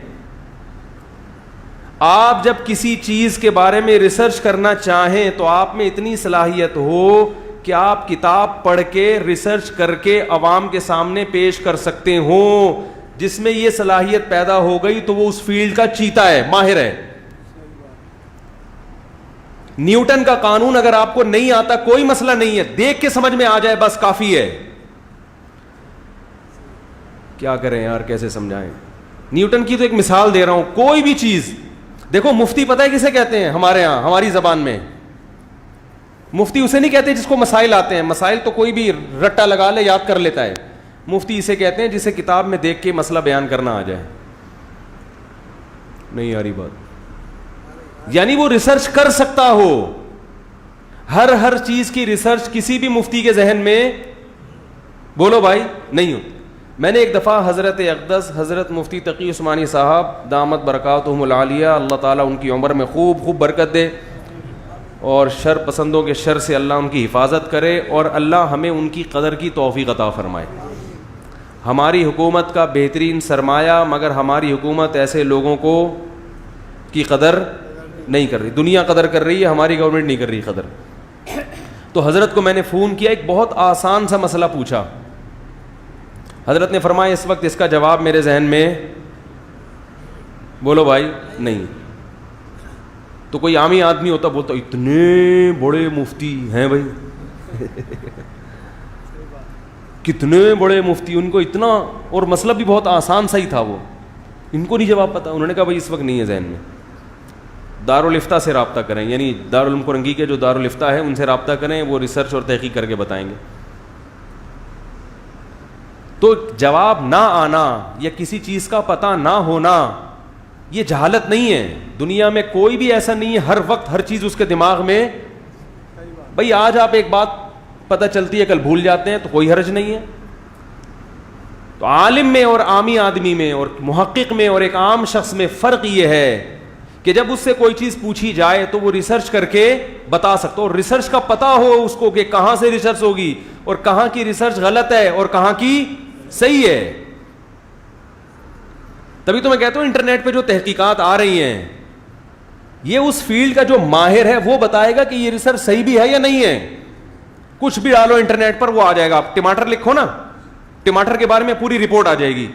آپ جب کسی چیز کے بارے میں ریسرچ کرنا چاہیں تو آپ میں اتنی صلاحیت ہو کہ آپ کتاب پڑھ کے ریسرچ کر کے عوام کے سامنے پیش کر سکتے ہوں. جس میں یہ صلاحیت پیدا ہو گئی تو وہ اس فیلڈ کا چیتا ہے, ماہر ہے. نیوٹن کا قانون اگر آپ کو نہیں آتا کوئی مسئلہ نہیں ہے, دیکھ کے سمجھ میں آ جائے بس کافی ہے. کیا کریں یار, کیسے سمجھائیں. نیوٹن کی تو ایک مثال دے رہا ہوں. کوئی بھی چیز دیکھو, مفتی پتہ ہے کسے کہتے ہیں ہمارے یہاں, ہماری زبان میں مفتی اسے نہیں کہتے جس کو مسائل آتے ہیں. مسائل تو کوئی بھی رٹا لگا لے یاد کر لیتا ہے. مفتی اسے کہتے ہیں جسے کتاب میں دیکھ کے مسئلہ بیان کرنا آ جائے. نہیں آ رہی بات, یعنی وہ ریسرچ کر سکتا ہو. ہر چیز کی ریسرچ کسی بھی مفتی کے ذہن میں, بولو بھائی, نہیں ہوتی. میں نے ایک دفعہ حضرت اقدس حضرت مفتی تقی عثمانی صاحب دامت برکاتہم العالیہ, اللہ تعالیٰ ان کی عمر میں خوب برکت دے اور شر پسندوں کے شر سے اللہ ان کی حفاظت کرے, اور اللہ ہمیں ان کی قدر کی توفیق عطا فرمائے. ہماری حکومت کا بہترین سرمایہ, مگر ہماری حکومت ایسے لوگوں کو کی قدر نہیں کر رہی. دنیا قدر کر رہی ہے, ہماری گورنمنٹ نہیں کر رہی قدر. تو حضرت کو میں نے فون کیا, ایک بہت آسان سا مسئلہ پوچھا. حضرت نے فرمایا اس وقت اس کا جواب میرے ذہن میں, بولو بھائی, نہیں. تو کوئی عامی آدمی ہوتا بولتا اتنے بڑے مفتی ہیں بھائی, کتنے بڑے مفتی, ان کو اتنا, اور مسئلہ بھی بہت آسان سا ہی تھا, وہ ان کو نہیں جواب پتا. انہوں نے کہا بھائی اس وقت نہیں ہے ذہن میں, دارالفتہ سے رابطہ کریں, یعنی دارالعلوم کرنگی کے جو دارالفتہ ہے ان سے رابطہ کریں, وہ ریسرچ اور تحقیق کر کے بتائیں گے. تو جواب نہ آنا یا کسی چیز کا پتہ نہ ہونا یہ جہالت نہیں ہے. دنیا میں کوئی بھی ایسا نہیں ہے ہر وقت ہر چیز اس کے دماغ میں. بھائی آج آپ ایک بات پتہ چلتی ہے کل بھول جاتے ہیں تو کوئی حرج نہیں ہے. تو عالم میں اور عامی آدمی میں اور محقق میں اور ایک عام شخص میں فرق یہ ہے کہ جب اس سے کوئی چیز پوچھی جائے تو وہ ریسرچ کر کے بتا سکتا ہو, اور ریسرچ کا پتہ ہو اس کو کہ کہاں سے ریسرچ ہوگی اور کہاں کی ریسرچ غلط ہے اور کہاں کی صحیح ہے. تبھی تو میں کہتا ہوں انٹرنیٹ پہ جو تحقیقات آ رہی ہیں یہ اس فیلڈ کا جو ماہر ہے وہ بتائے گا کہ یہ ریسرچ صحیح بھی ہے یا نہیں ہے. کچھ بھی ڈالو انٹرنیٹ پر وہ آ جائے گا. آپ ٹماٹر لکھو نا, ٹماٹر کے بارے میں پوری رپورٹ آ جائے گی.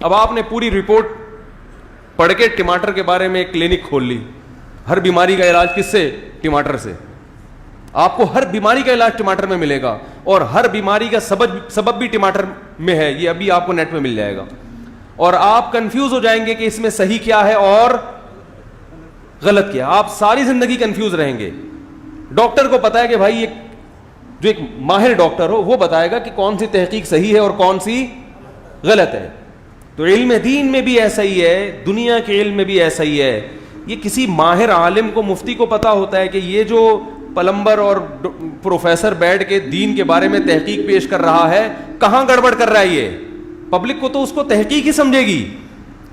اب آپ نے پوری رپورٹ پڑھ کے ٹماٹر کے بارے میں ایک کلینک کھول لی, ہر بیماری کا علاج کس سے, ٹماٹر سے. آپ کو ہر بیماری کا علاج ٹماٹر میں ملے گا, اور ہر بیماری کا سبب بھی ٹماٹر میں ہے, یہ ابھی آپ کو نیٹ میں مل جائے گا. اور آپ کنفیوز ہو جائیں گے کہ اس میں صحیح کیا ہے اور غلط کیا. آپ ساری زندگی کنفیوز رہیں گے. ڈاکٹر کو پتا ہے کہ بھائی جو ایک ماہر ڈاکٹر ہو وہ بتائے گا کہ کون سی تحقیق صحیح ہے اور کون سی غلط ہے. تو علم دین میں بھی ایسا ہی ہے, دنیا کے علم میں بھی ایسا ہی ہے. یہ کسی ماہر عالم کو, مفتی کو پتا ہوتا ہے کہ یہ جو پلمبر اور پروفیسر بیٹھ کے دین کے بارے میں تحقیق پیش کر رہا ہے کہاں گڑبڑ کر رہا ہے. یہ پبلک کو تو اس کو تحقیق ہی سمجھے گی,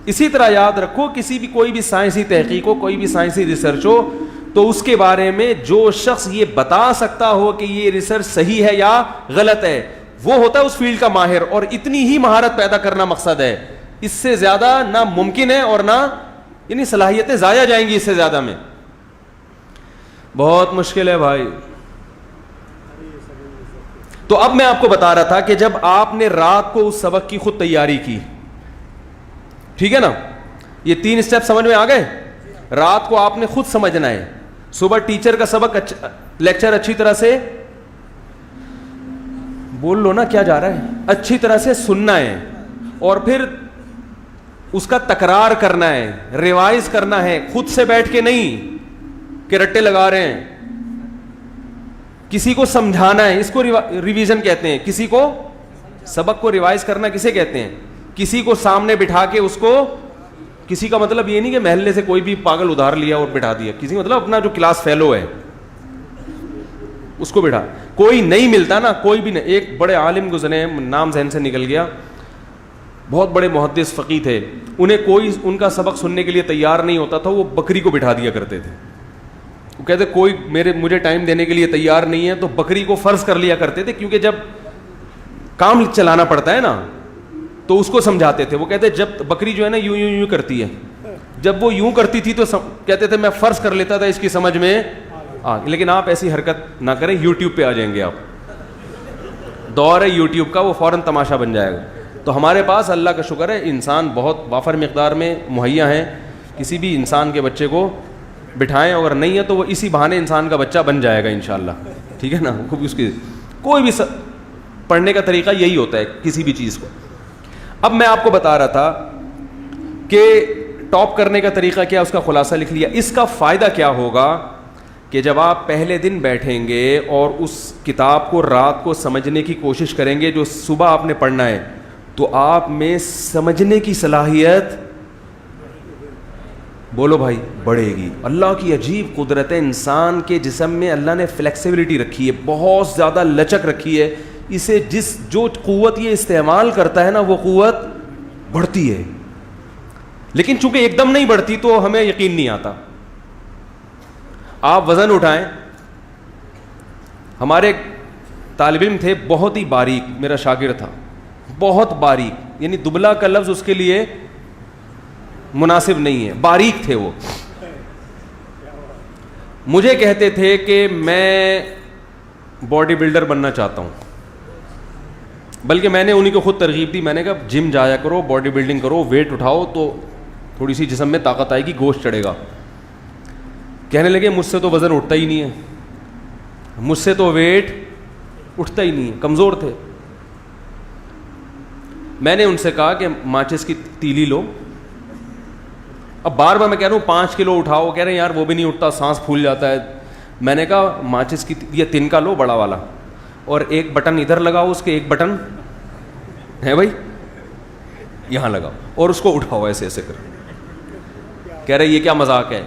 اسی طرح یاد رکھو, کسی بھی کوئی بھی سائنسی تحقیق ہو, کوئی بھی سائنسی ریسرچ ہو, تو اس کے بارے میں جو شخص یہ بتا سکتا ہو کہ یہ ریسرچ صحیح ہے یا غلط ہے, وہ ہوتا ہے اس فیلڈ کا ماہر, اور اتنی ہی مہارت پیدا کرنا مقصد ہے. اس سے زیادہ نہ ممکن ہے اور نہ, یعنی صلاحیتیں ضائع جائیں گی اس سے زیادہ میں. بہت مشکل ہے بھائی. تو اب میں آپ کو بتا رہا تھا کہ جب آپ نے رات کو اس سبق کی خود تیاری کی, ٹھیک ہے نا, یہ 3 اسٹیپ سمجھ میں آ گئے. رات کو آپ نے خود سمجھنا ہے, صبح ٹیچر کا سبق لیکچر اچھی طرح سے بول لو نا, کیا جا رہا ہے, اچھی طرح سے سننا ہے, اور پھر اس کا تکرار کرنا ہے, ریوائز کرنا ہے, خود سے بیٹھ کے نہیں کہ رٹے لگا رہے ہیں. کسی کو سمجھانا ہے, اس کو ریویژن کہتے ہیں. کسی کو سبق کو ریوائز کرنا کسے کہتے ہیں؟ کسی کو سامنے بٹھا کے اس کو, کسی کا مطلب یہ نہیں کہ محلے سے کوئی بھی پاگل ادھار لیا اور بٹھا دیا, کسی مطلب اپنا جو کلاس فیلو ہے اس کو بٹھا. کوئی نہیں ملتا نا, کوئی بھی نہیں. ایک بڑے عالم گزرے, نام ذہن سے نکل گیا, بہت بڑے محدث فقیہ تھے, انہیں کوئی ان کا سبق سننے کے لیے تیار نہیں ہوتا تھا, وہ بکری کو بٹھا دیا کرتے تھے. وہ کہتے کوئی مجھے ٹائم دینے کے لیے تیار نہیں ہے, تو بکری کو فرض کر لیا کرتے تھے, کیونکہ جب کام چلانا پڑتا ہے نا تو اس کو سمجھاتے تھے. وہ کہتے جب بکری جو ہے نا یوں یوں یوں کرتی ہے, جب وہ یوں کرتی تھی تو کہتے تھے میں فرض کر لیتا تھا اس کی سمجھ میں لیکن آپ ایسی حرکت نہ کریں, یوٹیوب پہ آ جائیں گے آپ, دور ہے یوٹیوب کا, وہ فوراً تماشا بن جائے گا. تو ہمارے پاس اللہ کا شکر ہے انسان بہت وافر مقدار میں مہیا ہیں, کسی بھی انسان کے بچے کو بٹھائیں, اگر نہیں ہے تو وہ اسی بہانے انسان کا بچہ بن جائے گا انشاءاللہ, ٹھیک ہے نا. اس کی کوئی بھی پڑھنے کا طریقہ یہی ہوتا ہے کسی بھی چیز کو. اب میں آپ کو بتا رہا تھا کہ ٹاپ کرنے کا طریقہ کیا, اس کا خلاصہ لکھ لیا. اس کا فائدہ کیا ہوگا کہ جب آپ پہلے دن بیٹھیں گے اور اس کتاب کو رات کو سمجھنے کی کوشش کریں گے جو صبح آپ نے پڑھنا ہے, تو آپ میں سمجھنے کی صلاحیت, بولو بھائی, بڑھے گی. اللہ کی عجیب قدرت ہے, انسان کے جسم میں اللہ نے فلیکسیبلٹی رکھی ہے, بہت زیادہ لچک رکھی ہے. اسے جو قوت یہ استعمال کرتا ہے نا, وہ قوت بڑھتی ہے. لیکن چونکہ ایک دم نہیں بڑھتی تو ہمیں یقین نہیں آتا. آپ وزن اٹھائیں, ہمارے طالب علم تھے بہت ہی باریک, میرا شاگرد تھا بہت باریک, یعنی دبلا کا لفظ اس کے لیے مناسب نہیں ہے, باریک تھے وہ. مجھے کہتے تھے کہ میں باڈی بلڈر بننا چاہتا ہوں, بلکہ میں نے انہیں کو خود ترغیب دی. میں نے کہا جم جایا کرو, باڈی بلڈنگ کرو, ویٹ اٹھاؤ تو تھوڑی سی جسم میں طاقت آئے گی, گوشت چڑھے گا. کہنے لگے مجھ سے تو وزن اٹھتا ہی نہیں ہے, مجھ سے تو ویٹ اٹھتا ہی نہیں ہے, کمزور تھے. میں نے ان سے کہا کہ ماچس کی تیلی لو. اب بار بار میں کہہ رہا ہوں 5 کلو اٹھاؤ, کہہ رہے ہیں یار وہ بھی نہیں اٹھتا, سانس پھول جاتا ہے. میں نے کہا ماچس کی یہ تنکا لو بڑا والا, اور ایک بٹن ادھر لگاؤ, اس کے ایک بٹن ہے بھائی یہاں لگاؤ, اور اس کو اٹھاؤ ایسے ایسے کر. کہہ رہے یہ کیا مذاق ہے؟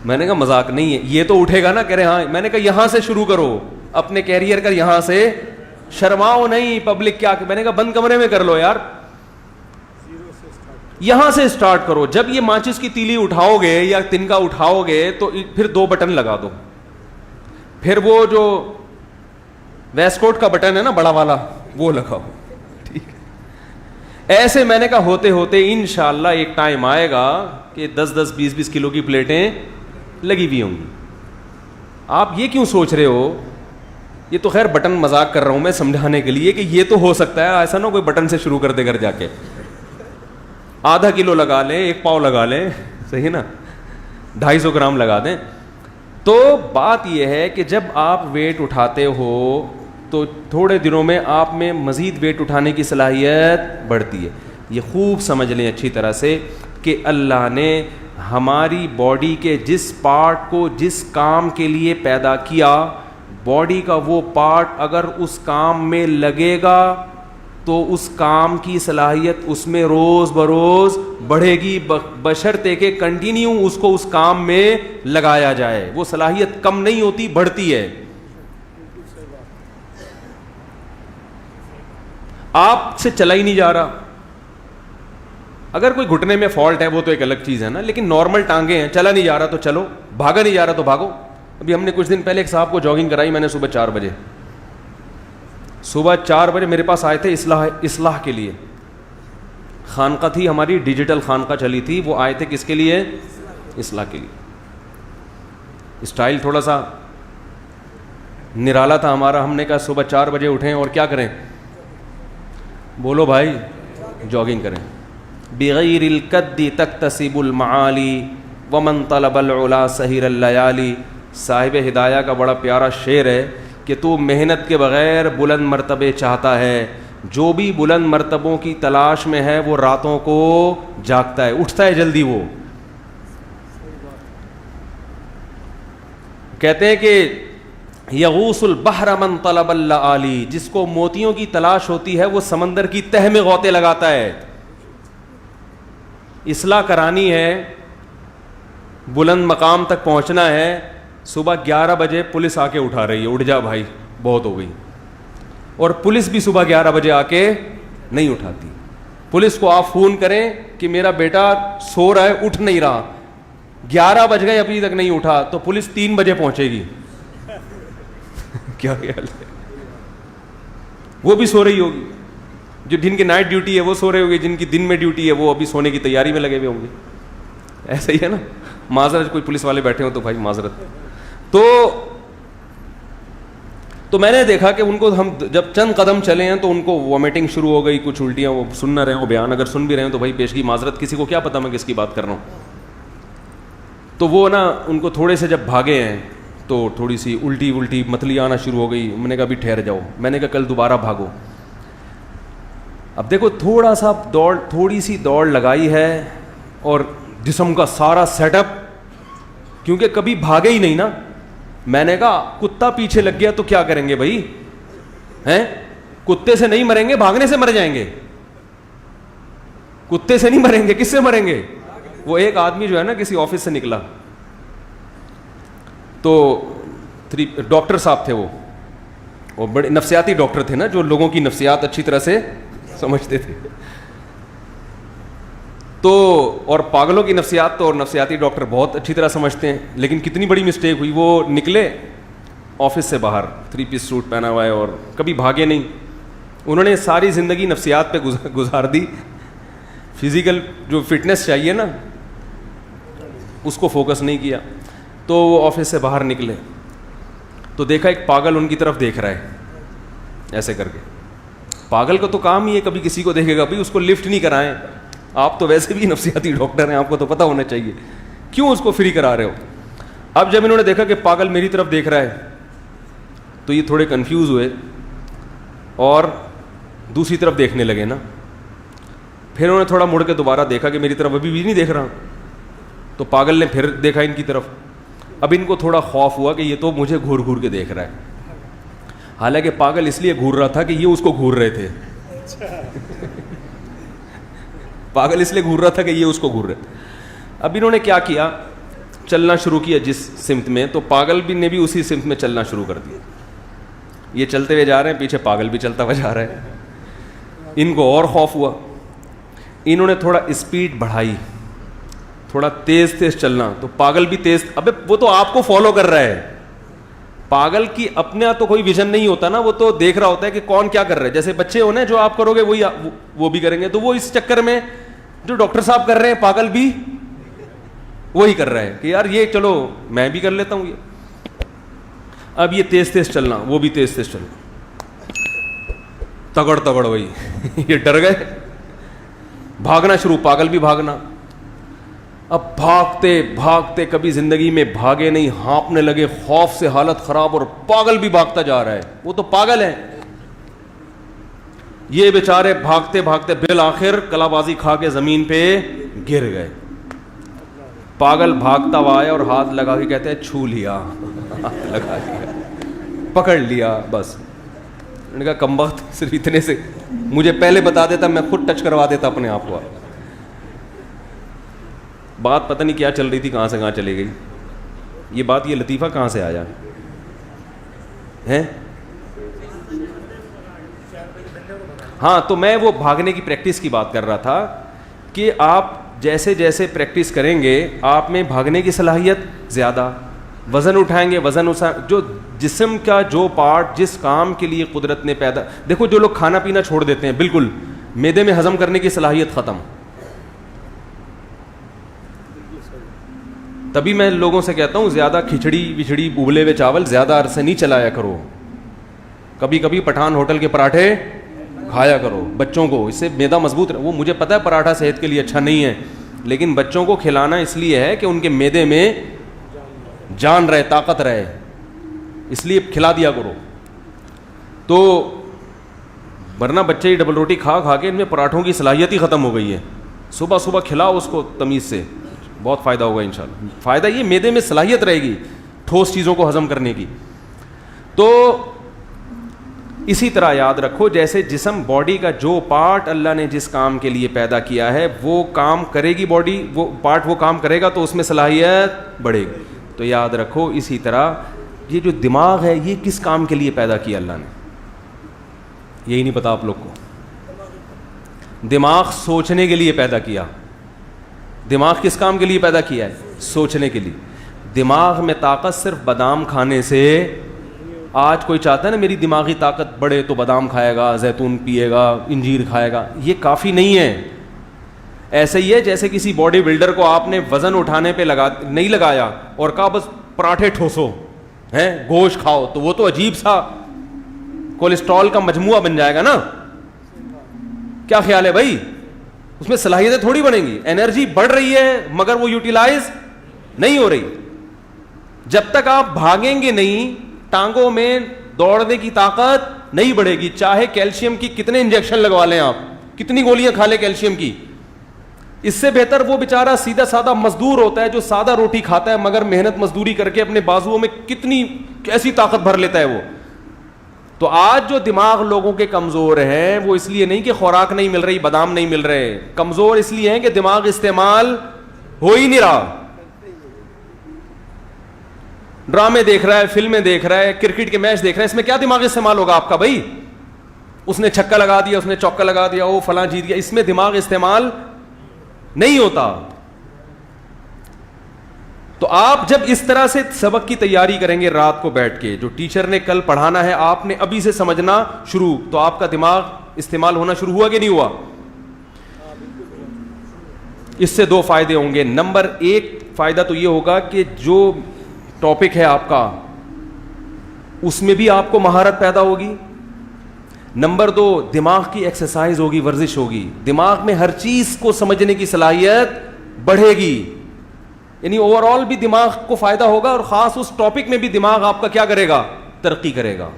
میں نے کہا مذاق نہیں ہے, یہ تو اٹھے گا نا. کہہ رہے ہاں. میں نے کہا یہاں سے شروع کرو اپنے کیریئر کا, یہاں سے, شرماؤ نہیں. پبلک کیا, میں نے کہا بند کمرے میں کر لو یار, یہاں سے اسٹارٹ کرو. جب یہ ماچس کی تیلی اٹھاؤ گے یا تنکا اٹھاؤ گے تو پھر 2 بٹن لگا دو. پھر وہ جو ویسٹ کوٹ کا بٹن ہے نا بڑا والا, وہ لگاؤ. ٹھیک ہے, ایسے میں نے کہا ہوتے ہوتے انشاءاللہ ایک ٹائم آئے گا کہ 10-10 20-20 کلو کی پلیٹیں لگی ہوئی ہوں گی. آپ یہ کیوں سوچ رہے ہو, یہ تو خیر بٹن مذاق کر رہا ہوں میں سمجھانے کے لیے کہ یہ تو ہو سکتا ہے, ایسا نہ کوئی بٹن سے شروع کر دے گھر جا کے. آدھا کلو لگا لیں, 1 پاؤ لگا لیں, صحیح نا, 250 گرام لگا دیں. تو بات یہ ہے کہ جب آپ ویٹ اٹھاتے ہو تو تھوڑے دنوں میں آپ میں مزید ویٹ اٹھانے کی صلاحیت بڑھتی ہے. یہ خوب سمجھ لیں اچھی طرح سے کہ اللہ نے ہماری باڈی کے جس پارٹ کو جس کام کے لیے پیدا کیا, باڈی کا وہ پارٹ اگر اس کام میں لگے گا تو اس کام کی صلاحیت اس میں روز بروز بڑھے گی, بشرطے کہ کنٹینیو اس کو اس کام میں لگایا جائے. وہ صلاحیت کم نہیں ہوتی, بڑھتی ہے. آپ سے چلا ہی نہیں جا رہا, اگر کوئی گھٹنے میں فالٹ ہے وہ تو ایک الگ چیز ہے نا, لیکن نارمل ٹانگیں ہیں, چلا نہیں جا رہا تو چلو, بھاگا نہیں جا رہا تو بھاگو. ابھی ہم نے کچھ دن پہلے ایک صاحب کو جاگنگ کرائی میں نے صبح 4 بجے. صبح 4 بجے میرے پاس آئے تھے اصلاح کے لیے. خانقاہ تھی ہماری, ڈیجیٹل خانقاہ چلی تھی, وہ آئے تھے کس کے لیے؟ اصلاح کے لیے. اسٹائل تھوڑا سا نرالا تھا ہمارا. ہم نے کہا صبح 4 بجے اٹھیں اور کیا کریں؟ بولو بھائی, جاگنگ کریں. بغیر القد تکتسب المعالی ومن طلب العلا سہر اللیالی. صاحب ہدایہ کا بڑا پیارا شعر ہے کہ تو محنت کے بغیر بلند مرتبے چاہتا ہے, جو بھی بلند مرتبوں کی تلاش میں ہے وہ راتوں کو جاگتا ہے, اٹھتا ہے جلدی. وہ کہتے ہیں کہ یغوص البحر من طلب اللآلی, جس کو موتیوں کی تلاش ہوتی ہے وہ سمندر کی تہ میں غوطے لگاتا ہے. اصلاح کرانی ہے, بلند مقام تک پہنچنا ہے, صبح 11 بجے پولیس آ کے اٹھا رہی ہے, اٹھ جا بھائی بہت ہو گئی. اور پولیس بھی صبح 11 بجے آ کے نہیں اٹھاتی. پولیس کو آپ فون کریں کہ میرا بیٹا سو رہا ہے, اٹھ نہیں رہا, 11 بج گئے ابھی تک نہیں اٹھا, تو پولیس 3 بجے پہنچے گی. کیا خیال ہے؟ وہ بھی سو رہی ہوگی, جو جن کی نائٹ ڈیوٹی ہے وہ سو رہے ہوگی, جن کی دن میں ڈیوٹی ہے وہ ابھی سونے کی تیاری میں لگے ہوئے ہوں گے. ایسا ہی ہے نا. معذرت, کوئی پولیس والے بیٹھے ہوں تو بھائی معذرت. تو میں نے دیکھا کہ ان کو ہم جب چند قدم چلے ہیں تو ان کو وومیٹنگ شروع ہو گئی, کچھ الٹیاں, وہ سن نہ رہے ہوں بیان, اگر سن بھی رہے ہیں تو بھائی پیشگی معذرت, کسی کو کیا پتا میں کس کی بات کر رہا ہوں. تو وہ نا ان کو تھوڑے سے جب بھاگے ہیں تو تھوڑی سی الٹی متلی آنا شروع ہو گئی. میں نے کہا ابھی ٹھہر جاؤ, میں نے کہا کل دوبارہ بھاگو. اب دیکھو تھوڑی سی دوڑ لگائی ہے اور جسم کا سارا سیٹ اپ, کیونکہ کبھی بھاگے ہی نہیں نا. میں نے کہا کتا پیچھے لگ گیا تو کیا کریں گے بھائی, ہیں؟ کتے سے نہیں مریں گے, بھاگنے سے مر جائیں گے. کتے سے نہیں مریں گے, کس سے مریں گے؟ وہ ایک آدمی جو ہے نا کسی آفس سے نکلا, تو ڈاکٹر صاحب تھے, وہ بڑے نفسیاتی ڈاکٹر تھے نا, جو لوگوں کی نفسیات اچھی طرح سے سمجھتے تھے. تو اور پاگلوں کی نفسیات تو اور نفسیاتی ڈاکٹر بہت اچھی طرح سمجھتے ہیں. لیکن کتنی بڑی مسٹیک ہوئی, وہ نکلے آفس سے باہر, 3 پیس سوٹ پہنا ہوا ہے اور کبھی بھاگے نہیں. انہوں نے ساری زندگی نفسیات پہ گزار دی, فزیکل جو فٹنس چاہیے نا اس کو فوکس نہیں کیا. تو وہ آفس سے باہر نکلے تو دیکھا ایک پاگل ان کی طرف دیکھ رہا ہے ایسے کر کے. پاگل کا تو کام ہی ہے کبھی کسی کو دیکھے گا بھائی اس کو لفٹ نہیں کرائیں. آپ تو ویسے بھی نفسیاتی ڈاکٹر ہیں, آپ کو تو پتہ ہونا چاہیے, کیوں اس کو فری کرا رہے ہو. اب جب انہوں نے دیکھا کہ پاگل میری طرف دیکھ رہا ہے تو یہ تھوڑے کنفیوز ہوئے اور دوسری طرف دیکھنے لگے نا. پھر انہوں نے تھوڑا مڑ کے دوبارہ دیکھا کہ میری طرف ابھی بھی نہیں دیکھ رہا, تو پاگل نے پھر دیکھا ان کی طرف. اب ان کو تھوڑا خوف ہوا کہ یہ تو مجھے گھور گھور کے دیکھ رہا ہے, حالانکہ پاگل اس لیے گھور رہا تھا کہ یہ اس کو گھور رہے تھے. پاگل اس لیے گھور رہا تھا کہ یہ اس کو گھور رہے تھے. اب انہوں نے کیا کیا, چلنا شروع کیا جس سمت میں, تو پاگل بھی نے بھی اسی سمت میں چلنا شروع کر دیا. یہ چلتے ہوئے جا رہے ہیں, پیچھے پاگل بھی چلتا ہوا جا رہا ہے. ان کو اور خوف ہوا, انہوں نے تھوڑا اسپیڈ بڑھائی, تھوڑا تیز چلنا. تو پاگل بھی تیز, ابے وہ تو آپ کو فالو کر رہا ہے. پاگل کی اپنا تو کوئی ویژن نہیں ہوتا نا, وہ تو دیکھ رہا ہوتا ہے کہ کون کیا کر رہا ہے. جیسے بچے ہونا, جو آپ کرو گے وہی وہ بھی کریں گے. تو وہ اس چکر میں جو ڈاکٹر صاحب کر رہے ہیں پاگل بھی وہی کر رہا ہے کہ یار یہ چلو میں بھی کر لیتا ہوں یہ. اب یہ تیز چلنا, وہ بھی تیز چلنا, تگڑ وہی. یہ ڈر گئے, بھاگنا شروع, پاگل بھی بھاگنا. اب بھاگتے کبھی زندگی میں بھاگے نہیں, ہانپنے لگے, خوف سے حالت خراب, اور پاگل بھی بھاگتا جا رہا ہے. وہ تو پاگل ہے. یہ بیچارے بھاگتے بالآخر کلا بازی کھا کے زمین پہ گر گئے. پاگل بھاگتا ہوا آیا اور ہاتھ لگا کے کہتے ہیں چھو لیا, ہاتھ لگا لیا, پکڑ لیا. بس میں نے کہا کمبخت, صرف اتنے سے مجھے پہلے بتا دیتا, میں خود ٹچ کروا دیتا اپنے آپ کو. بات پتہ نہیں کیا چل رہی تھی, کہاں سے کہاں چلی گئی یہ بات. یہ لطیفہ کہاں سے آیا ہے؟ ہاں, تو میں وہ بھاگنے کی پریکٹس کی بات کر رہا تھا کہ آپ جیسے جیسے پریکٹس کریں گے آپ میں بھاگنے کی صلاحیت زیادہ, وزن اٹھائیں گے, جو جسم کا جو پارٹ جس کام کے لیے قدرت نے پیدا, دیکھو جو لوگ کھانا پینا چھوڑ دیتے ہیں بالکل, معدے میں ہضم کرنے کی صلاحیت ختم. تبھی میں لوگوں سے کہتا ہوں زیادہ کھچڑی وچھڑی ابلے ہوئے چاول زیادہ عرصے نہیں چلایا کرو, کبھی کبھی پٹھان ہوٹل کے پراٹھے کھایا کرو بچوں کو, اس سے معدہ مضبوط وہ مجھے پتہ ہے پراٹھا صحت کے لیے اچھا نہیں ہے, لیکن بچوں کو کھلانا اس لیے ہے کہ ان کے معدے میں جان رہے, طاقت رہے, اس لیے کھلا دیا کرو. تو ورنہ بچے ہی ڈبل روٹی کھا کھا کے ان میں پراٹھوں کی صلاحیت ہی ختم ہو گئی ہے. صبح صبح کھلاؤ اس کو تمیز سے, بہت فائدہ ہوگا انشاءاللہ. فائدہ یہ معدے میں صلاحیت رہے گی ٹھوس چیزوں کو ہضم کرنے کی. تو اسی طرح یاد رکھو جیسے جسم باڈی کا جو پارٹ اللہ نے جس کام کے لیے پیدا کیا ہے وہ کام کرے گی, باڈی وہ پارٹ وہ کام کرے گا تو اس میں صلاحیت بڑھے گی. تو یاد رکھو اسی طرح یہ جو دماغ ہے یہ کس کام کے لیے پیدا کیا اللہ نے, یہی نہیں پتا آپ لوگ کو. دماغ سوچنے کے لیے پیدا کیا. دماغ کس کام کے لیے پیدا کیا ہے؟ سوچنے کے لیے. دماغ میں طاقت صرف بادام کھانے سے, آج کوئی چاہتا ہے نا میری دماغی طاقت بڑھے تو بادام کھائے گا, زیتون پیے گا, انجیر کھائے گا, یہ کافی نہیں ہے. ایسے ہی ہے جیسے کسی باڈی بلڈر کو آپ نے وزن اٹھانے پہ نہیں لگایا اور کہا بس پراٹھے ٹھوسو ہیں, گوشت کھاؤ, تو وہ تو عجیب سا کولیسٹرول کا مجموعہ بن جائے گا نا. کیا خیال ہے بھائی؟ اس میں صلاحیتیں تھوڑی بنیں گی. انرجی بڑھ رہی ہے مگر وہ یوٹیلائز نہیں ہو رہی. جب تک آپ بھاگیں گے نہیں, ٹانگوں میں دوڑنے کی طاقت نہیں بڑھے گی, چاہے کیلشیم کی کتنے انجیکشن لگوا لیں آپ, کتنی گولیاں کھا لیں کیلشیم کی. اس سے بہتر وہ بیچارہ سیدھا سادہ مزدور ہوتا ہے جو سادہ روٹی کھاتا ہے مگر محنت مزدوری کر کے اپنے بازوؤں میں کیسی طاقت بھر لیتا ہے وہ. تو آج جو دماغ لوگوں کے کمزور ہیں وہ اس لیے نہیں کہ خوراک نہیں مل رہی, بادام نہیں مل رہے, کمزور اس لیے ہیں کہ دماغ استعمال ہو ہی نہیں رہا. ڈرامے دیکھ رہا ہے, فلمیں دیکھ رہا ہے, کرکٹ کے میچ دیکھ رہا ہے, اس میں کیا دماغ استعمال ہوگا آپ کا بھائی؟ اس نے چھکا لگا دیا, اس نے چوکا لگا دیا, وہ فلاں جیت گیا, اس میں دماغ استعمال نہیں ہوتا. تو آپ جب اس طرح سے سبق کی تیاری کریں گے رات کو بیٹھ کے, جو ٹیچر نے کل پڑھانا ہے آپ نے ابھی سے سمجھنا شروع, تو آپ کا دماغ استعمال ہونا شروع ہوا کہ نہیں ہوا؟ اس سے دو فائدے ہوں گے. نمبر ایک فائدہ تو یہ ہوگا کہ جو ٹاپک ہے آپ کا اس میں بھی آپ کو مہارت پیدا ہوگی. نمبر دو, دماغ کی ایکسرسائز ہوگی, ورزش ہوگی, دماغ میں ہر چیز کو سمجھنے کی صلاحیت بڑھے گی. یعنی اوور آل بھی دماغ کو فائدہ ہوگا اور خاص اس ٹاپک میں بھی دماغ آپ کا کیا کرے گا؟ ترقی کرے گا.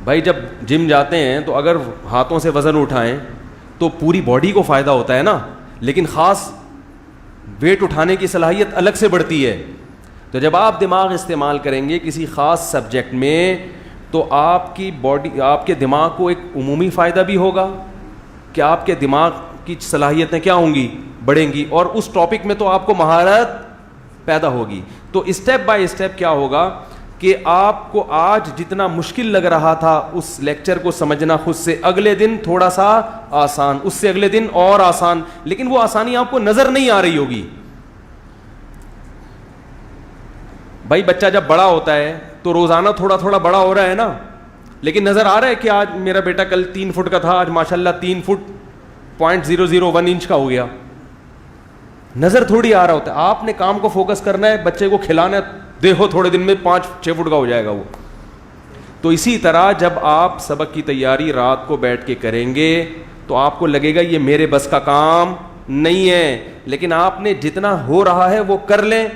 بھائی جب جم جاتے ہیں تو اگر ہاتھوں سے وزن اٹھائیں تو پوری باڈی کو فائدہ ہوتا ہے نا, لیکن خاص ویٹ اٹھانے کی صلاحیت الگ سے بڑھتی ہے. تو جب آپ دماغ استعمال کریں گے کسی خاص سبجیکٹ میں تو آپ کی باڈی, آپ کے دماغ کو ایک عمومی فائدہ بھی ہوگا کہ آپ کے دماغ کی صلاحیتیں کیا ہوں گی؟ بڑھیں گی, اور اس ٹاپک میں تو آپ کو مہارت پیدا ہوگی. تو اسٹیپ بائی اسٹیپ کیا ہوگا کہ آپ کو آج جتنا مشکل لگ رہا تھا اس لیکچر کو سمجھنا خود سے, اگلے دن تھوڑا سا آسان, اس سے اگلے دن اور آسان, لیکن وہ آسانی آپ کو نظر نہیں آ رہی ہوگی. بھائی بچہ جب بڑا ہوتا ہے تو روزانہ تھوڑا تھوڑا بڑا ہو رہا ہے نا, لیکن نظر آ رہا ہے کہ آج میرا بیٹا کل 3 فٹ کا تھا, آج ماشاءاللہ 3 فٹ 0.001 انچ کا ہو گیا. نظر تھوڑی آ رہا ہوتا ہے. آپ نے کام کو فوکس کرنا ہے, بچے کو کھلانا ہے, دیکھو تھوڑے دن میں 5-6 فٹ کا ہو جائے گا وہ. تو اسی طرح جب آپ سبق کی تیاری رات کو بیٹھ کے کریں گے تو آپ کو لگے گا یہ میرے بس کا کام نہیں ہے, لیکن آپ نے جتنا ہو رہا ہے وہ کر لیں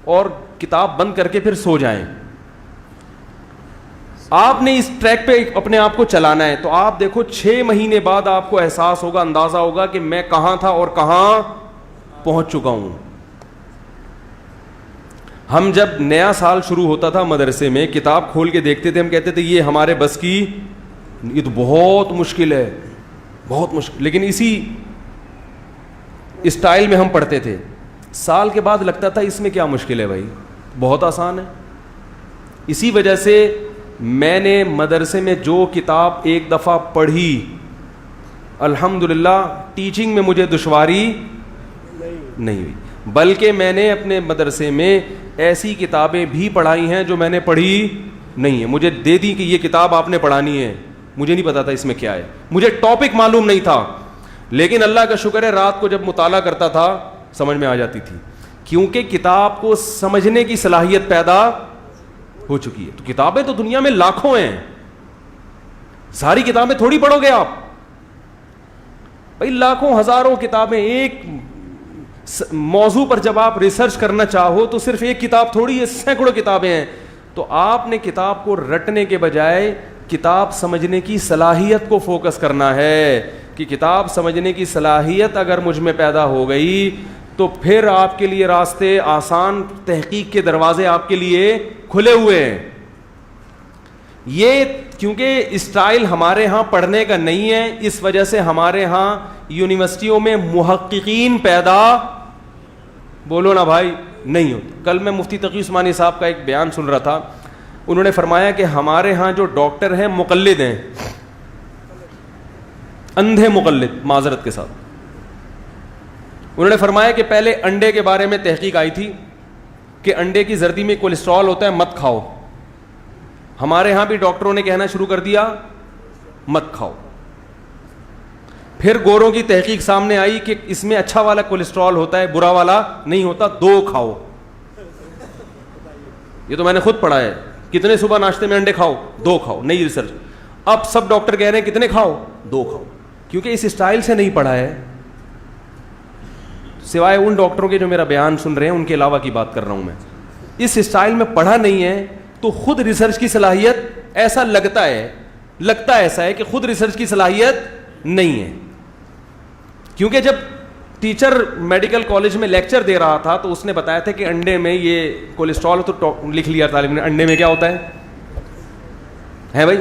اور کتاب بند کر کے پھر سو جائیں. آپ نے اس ٹریک پہ اپنے آپ کو چلانا ہے. تو آپ دیکھو 6 مہینے بعد آپ کو احساس ہوگا, اندازہ ہوگا کہ میں کہاں تھا اور کہاں پہنچ چکا ہوں. ہم جب نیا سال شروع ہوتا تھا مدرسے میں, کتاب کھول کے دیکھتے تھے, ہم کہتے تھے یہ ہمارے بس کی, یہ تو بہت مشکل ہے, بہت مشکل, لیکن اسی اسٹائل میں ہم پڑھتے تھے. سال کے بعد لگتا تھا اس میں کیا مشکل ہے بھائی, بہت آسان ہے. اسی وجہ سے میں نے مدرسے میں جو کتاب ایک دفعہ پڑھی, الحمدللہ ٹیچنگ میں مجھے دشواری نہیں ہوئی, بلکہ میں نے اپنے مدرسے میں ایسی کتابیں بھی پڑھائی ہیں جو میں نے پڑھی نہیں ہیں. مجھے دے دی کہ یہ کتاب آپ نے پڑھانی ہے, مجھے نہیں پتا تھا اس میں کیا ہے, مجھے ٹاپک معلوم نہیں تھا, لیکن اللہ کا شکر ہے رات کو جب مطالعہ کرتا تھا سمجھ میں آ جاتی تھی, کیونکہ کتاب کو سمجھنے کی صلاحیت پیدا ہو چکی ہے. تو کتابیں تو دنیا میں لاکھوں ہیں, ساری کتابیں تھوڑی پڑھو گے آپ بھائی, لاکھوں ہزاروں کتابیں. ایک موضوع پر جب آپ ریسرچ کرنا چاہو تو صرف ایک کتاب تھوڑی ہے, سینکڑوں کتابیں ہیں. تو آپ نے کتاب کو رٹنے کے بجائے کتاب سمجھنے کی صلاحیت کو فوکس کرنا ہے, کہ کتاب سمجھنے کی صلاحیت اگر مجھ میں پیدا ہو گئی تو پھر آپ کے لیے راستے آسان, تحقیق کے دروازے آپ کے لیے کھلے ہوئے ہیں. یہ کیونکہ اسٹائل ہمارے ہاں پڑھنے کا نہیں ہے, اس وجہ سے ہمارے ہاں یونیورسٹیوں میں محققین پیدا, بولو نا بھائی, نہیں ہوتے. کل میں مفتی تقی عثمانی صاحب کا ایک بیان سن رہا تھا, انہوں نے فرمایا کہ ہمارے ہاں جو ڈاکٹر ہیں مقلد ہیں, اندھے مقلد, معذرت کے ساتھ. انہوں نے فرمایا کہ پہلے انڈے کے بارے میں تحقیق آئی تھی کہ انڈے کی زردی میں کولیسٹرول ہوتا ہے, مت کھاؤ. ہمارے ہاں بھی ڈاکٹروں نے کہنا شروع کر دیا مت کھاؤ. پھر گوروں کی تحقیق سامنے آئی کہ اس میں اچھا والا کولیسٹرول ہوتا ہے, برا والا نہیں ہوتا, 2 کھاؤ. یہ تو میں نے خود پڑھا ہے, کتنے صبح ناشتے میں انڈے کھاؤ, 2 کھاؤ, نئی ریسرچ. اب سب ڈاکٹر کہہ رہے ہیں کتنے کھاؤ, 2 کھاؤ, کیونکہ اس اسٹائل سے نہیں پڑھا ہے. سوائے ان ڈاکٹروں کے جو میرا بیان سن رہے ہیں ان کے علاوہ کی بات کر رہا ہوں میں. اس اسٹائل میں پڑھا نہیں ہے تو خود ریسرچ کی صلاحیت, ایسا لگتا ایسا ہے کہ خود ریسرچ کی صلاحیت نہیں ہے. کیونکہ جب ٹیچر میڈیکل کالج میں لیکچر دے رہا تھا تو اس نے بتایا تھا کہ انڈے میں یہ کولیسٹرول, تو لکھ لیا طالب نے, انڈے میں کیا ہوتا ہے بھائی,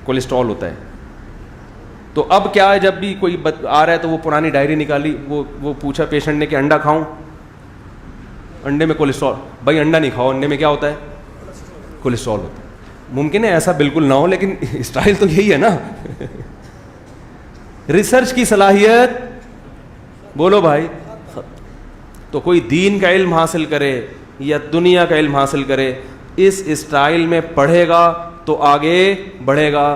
کولیسٹرول ہوتا ہے. تو اب کیا ہے, جب بھی کوئی آ رہا ہے تو وہ پرانی ڈائری نکالی, وہ پوچھا پیشنٹ نے کہ انڈا کھاؤں, انڈے میں کولیسٹرول, بھائی انڈا نہیں کھاؤ, انڈے میں کیا ہوتا ہے, کولیسٹرول ہوتا ہے. ممکن ہے ایسا بالکل نہ ہو, لیکن اسٹائل تو یہی ہے نا. ریسرچ کی صلاحیت, بولو بھائی. تو کوئی دین کا علم حاصل کرے یا دنیا کا علم حاصل کرے, اس اسٹائل میں پڑھے گا تو آگے بڑھے گا,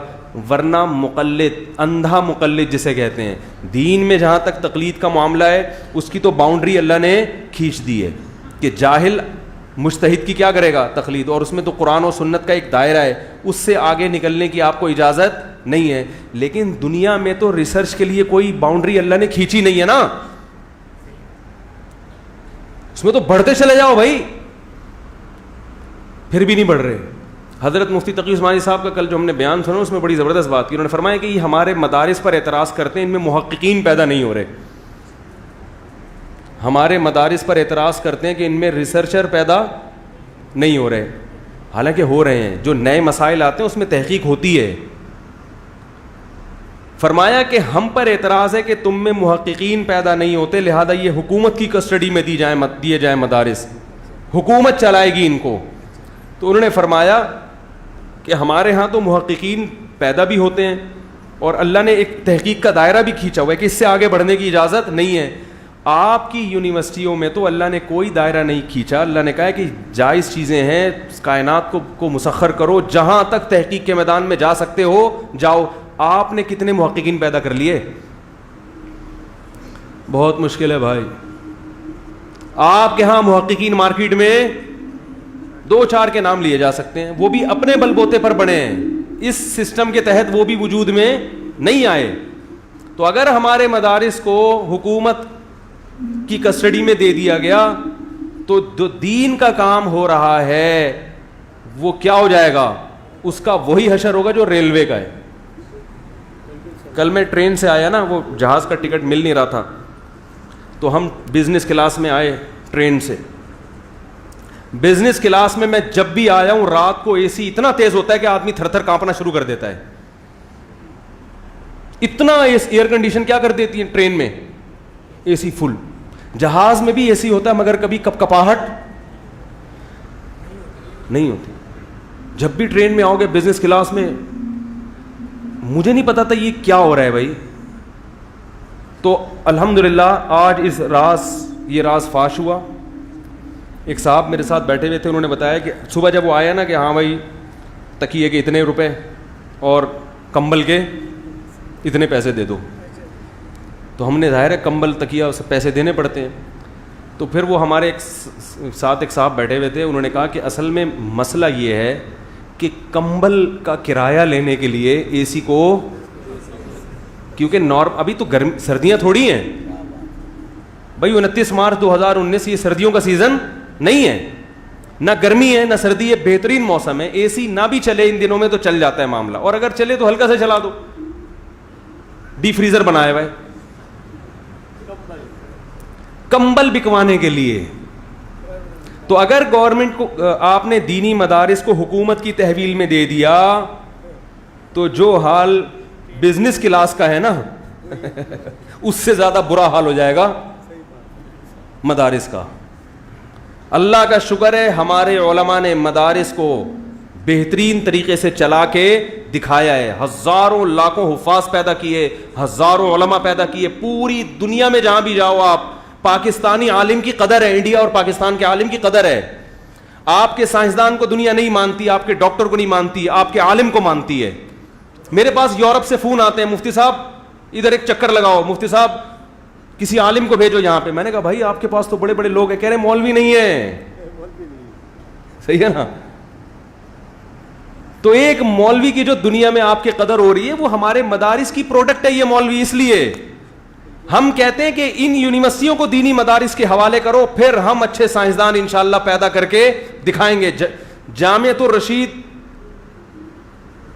ورنہ مقلد, اندھا مقلد جسے کہتے ہیں, دین میں جہاں تک تقلید کا معاملہ ہے اس کی تو باؤنڈری اللہ نے کھینچ دی ہے کہ جاہل مجتہد کی کیا کرے گا, تقلید, اور اس میں تو قرآن و سنت کا ایک دائرہ ہے, اس سے آگے نکلنے کی آپ کو اجازت نہیں ہے. لیکن دنیا میں تو ریسرچ کے لیے کوئی باؤنڈری اللہ نے کھینچی نہیں ہے نا, اس میں تو بڑھتے چلے جاؤ بھائی, پھر بھی نہیں بڑھ رہے. حضرت مفتی تقی عثمانی صاحب کا کل جو ہم نے بیان سنا اس میں بڑی زبردست بات کی. انہوں نے فرمایا کہ یہ ہمارے مدارس پر اعتراض کرتے ہیں, ان میں محققین پیدا نہیں ہو رہے. ہمارے مدارس پر اعتراض کرتے ہیں کہ ان میں ریسرچر پیدا نہیں ہو رہے, حالانکہ ہو رہے ہیں. جو نئے مسائل آتے ہیں اس میں تحقیق ہوتی ہے. فرمایا کہ ہم پر اعتراض ہے کہ تم میں محققین پیدا نہیں ہوتے, لہذا یہ حکومت کی کسٹڈی میں دیے جائیں مدارس, حکومت چلائے گی ان کو. تو انہوں نے فرمایا کہ ہمارے ہاں تو محققین پیدا بھی ہوتے ہیں اور اللہ نے ایک تحقیق کا دائرہ بھی کھینچا ہوا ہے کہ اس سے آگے بڑھنے کی اجازت نہیں ہے. آپ کی یونیورسٹیوں میں تو اللہ نے کوئی دائرہ نہیں کھینچا, اللہ نے کہا ہے کہ جائز چیزیں ہیں, کائنات کو مسخر کرو, جہاں تک تحقیق کے میدان میں جا سکتے ہو جاؤ. آپ نے کتنے محققین پیدا کر لیے, بہت مشکل ہے بھائی. آپ کے ہاں محققین مارکیٹ میں 2-4 کے نام لیے جا سکتے ہیں, وہ بھی اپنے بل بوتے پر بنے ہیں, اس سسٹم کے تحت وہ بھی وجود میں نہیں آئے. تو اگر ہمارے مدارس کو حکومت کی کسٹڈی میں دے دیا گیا تو جو دین کا کام ہو رہا ہے وہ کیا ہو جائے گا, اس کا وہی حشر ہوگا جو ریلوے کا ہے. کل میں ٹرین سے آیا نا, وہ جہاز کا ٹکٹ مل نہیں رہا تھا, تو ہم بزنس کلاس میں آئے ٹرین سے. بزنس کلاس میں جب بھی آیا ہوں رات کو اے سی اتنا تیز ہوتا ہے کہ آدمی تھر تھر کانپنا شروع کر دیتا ہے. اتنا ایئر کنڈیشن کیا کر دیتی ہے ٹرین میں, اے سی فل. جہاز میں بھی اے سی ہوتا ہے مگر کبھی کپاہٹ نہیں ہوتی. جب بھی ٹرین میں آؤ گے بزنس کلاس میں, مجھے نہیں پتا تھا یہ کیا ہو رہا ہے بھائی. تو الحمدللہ آج یہ راز فاش ہوا. ایک صاحب میرے ساتھ بیٹھے ہوئے تھے, انہوں نے بتایا کہ صبح جب وہ آیا نا کہ ہاں بھائی تکیے کے اتنے روپے اور کمبل کے اتنے پیسے دے دو, تو ہم نے ظاہر ہے کمبل تکیہ اسے پیسے دینے پڑتے ہیں. تو پھر وہ ہمارے ایک صاحب بیٹھے ہوئے تھے, انہوں نے کہا کہ اصل میں مسئلہ یہ ہے کہ کمبل کا کرایہ لینے کے لیے اے سی کو, کیونکہ ابھی تو سردیاں تھوڑی ہیں بھائی, 29 مارچ 2019 یہ سردیوں کا سیزن نہیں ہے, نہ گرمی ہے نہ سردی ہے, بہترین موسم ہے. اے سی نہ بھی چلے ان دنوں میں تو چل جاتا ہے معاملہ, اور اگر چلے تو ہلکا سے چلا دو. ڈی فریزر بنایا ہوا ہے کمبل بکوانے کے لیے. تو اگر گورنمنٹ کو آپ نے دینی مدارس کو حکومت کی تحویل میں دے دیا تو جو حال بزنس کلاس کا ہے نا اس سے زیادہ برا حال ہو جائے گا مدارس کا. اللہ کا شکر ہے ہمارے علماء نے مدارس کو بہترین طریقے سے چلا کے دکھایا ہے. ہزاروں لاکھوں حفاظ پیدا کیے, ہزاروں علماء پیدا کیے. پوری دنیا میں جہاں بھی جاؤ آپ, پاکستانی عالم کی قدر ہے, انڈیا اور پاکستان کے عالم کی قدر ہے. آپ کے سائنسدان کو دنیا نہیں مانتی, آپ کے ڈاکٹر کو نہیں مانتی, آپ کے عالم کو مانتی ہے. میرے پاس یورپ سے فون آتے ہیں, مفتی صاحب ادھر ایک چکر لگاؤ, مفتی صاحب کسی عالم کو بھیجو یہاں پہ. میں نے کہا بھائی آپ کے پاس تو بڑے بڑے لوگ ہیں. کہہ رہے مولوی نہیں ہے. صحیح ہے نا. تو ایک مولوی کی جو دنیا میں آپ کی قدر ہو رہی ہے وہ ہمارے مدارس کی پروڈکٹ ہے یہ مولوی. اس لیے ہم کہتے ہیں کہ ان یونیورسٹیوں کو دینی مدارس کے حوالے کرو, پھر ہم اچھے سائنسدان انشاءاللہ پیدا کر کے دکھائیں گے. جامعۃ الرشید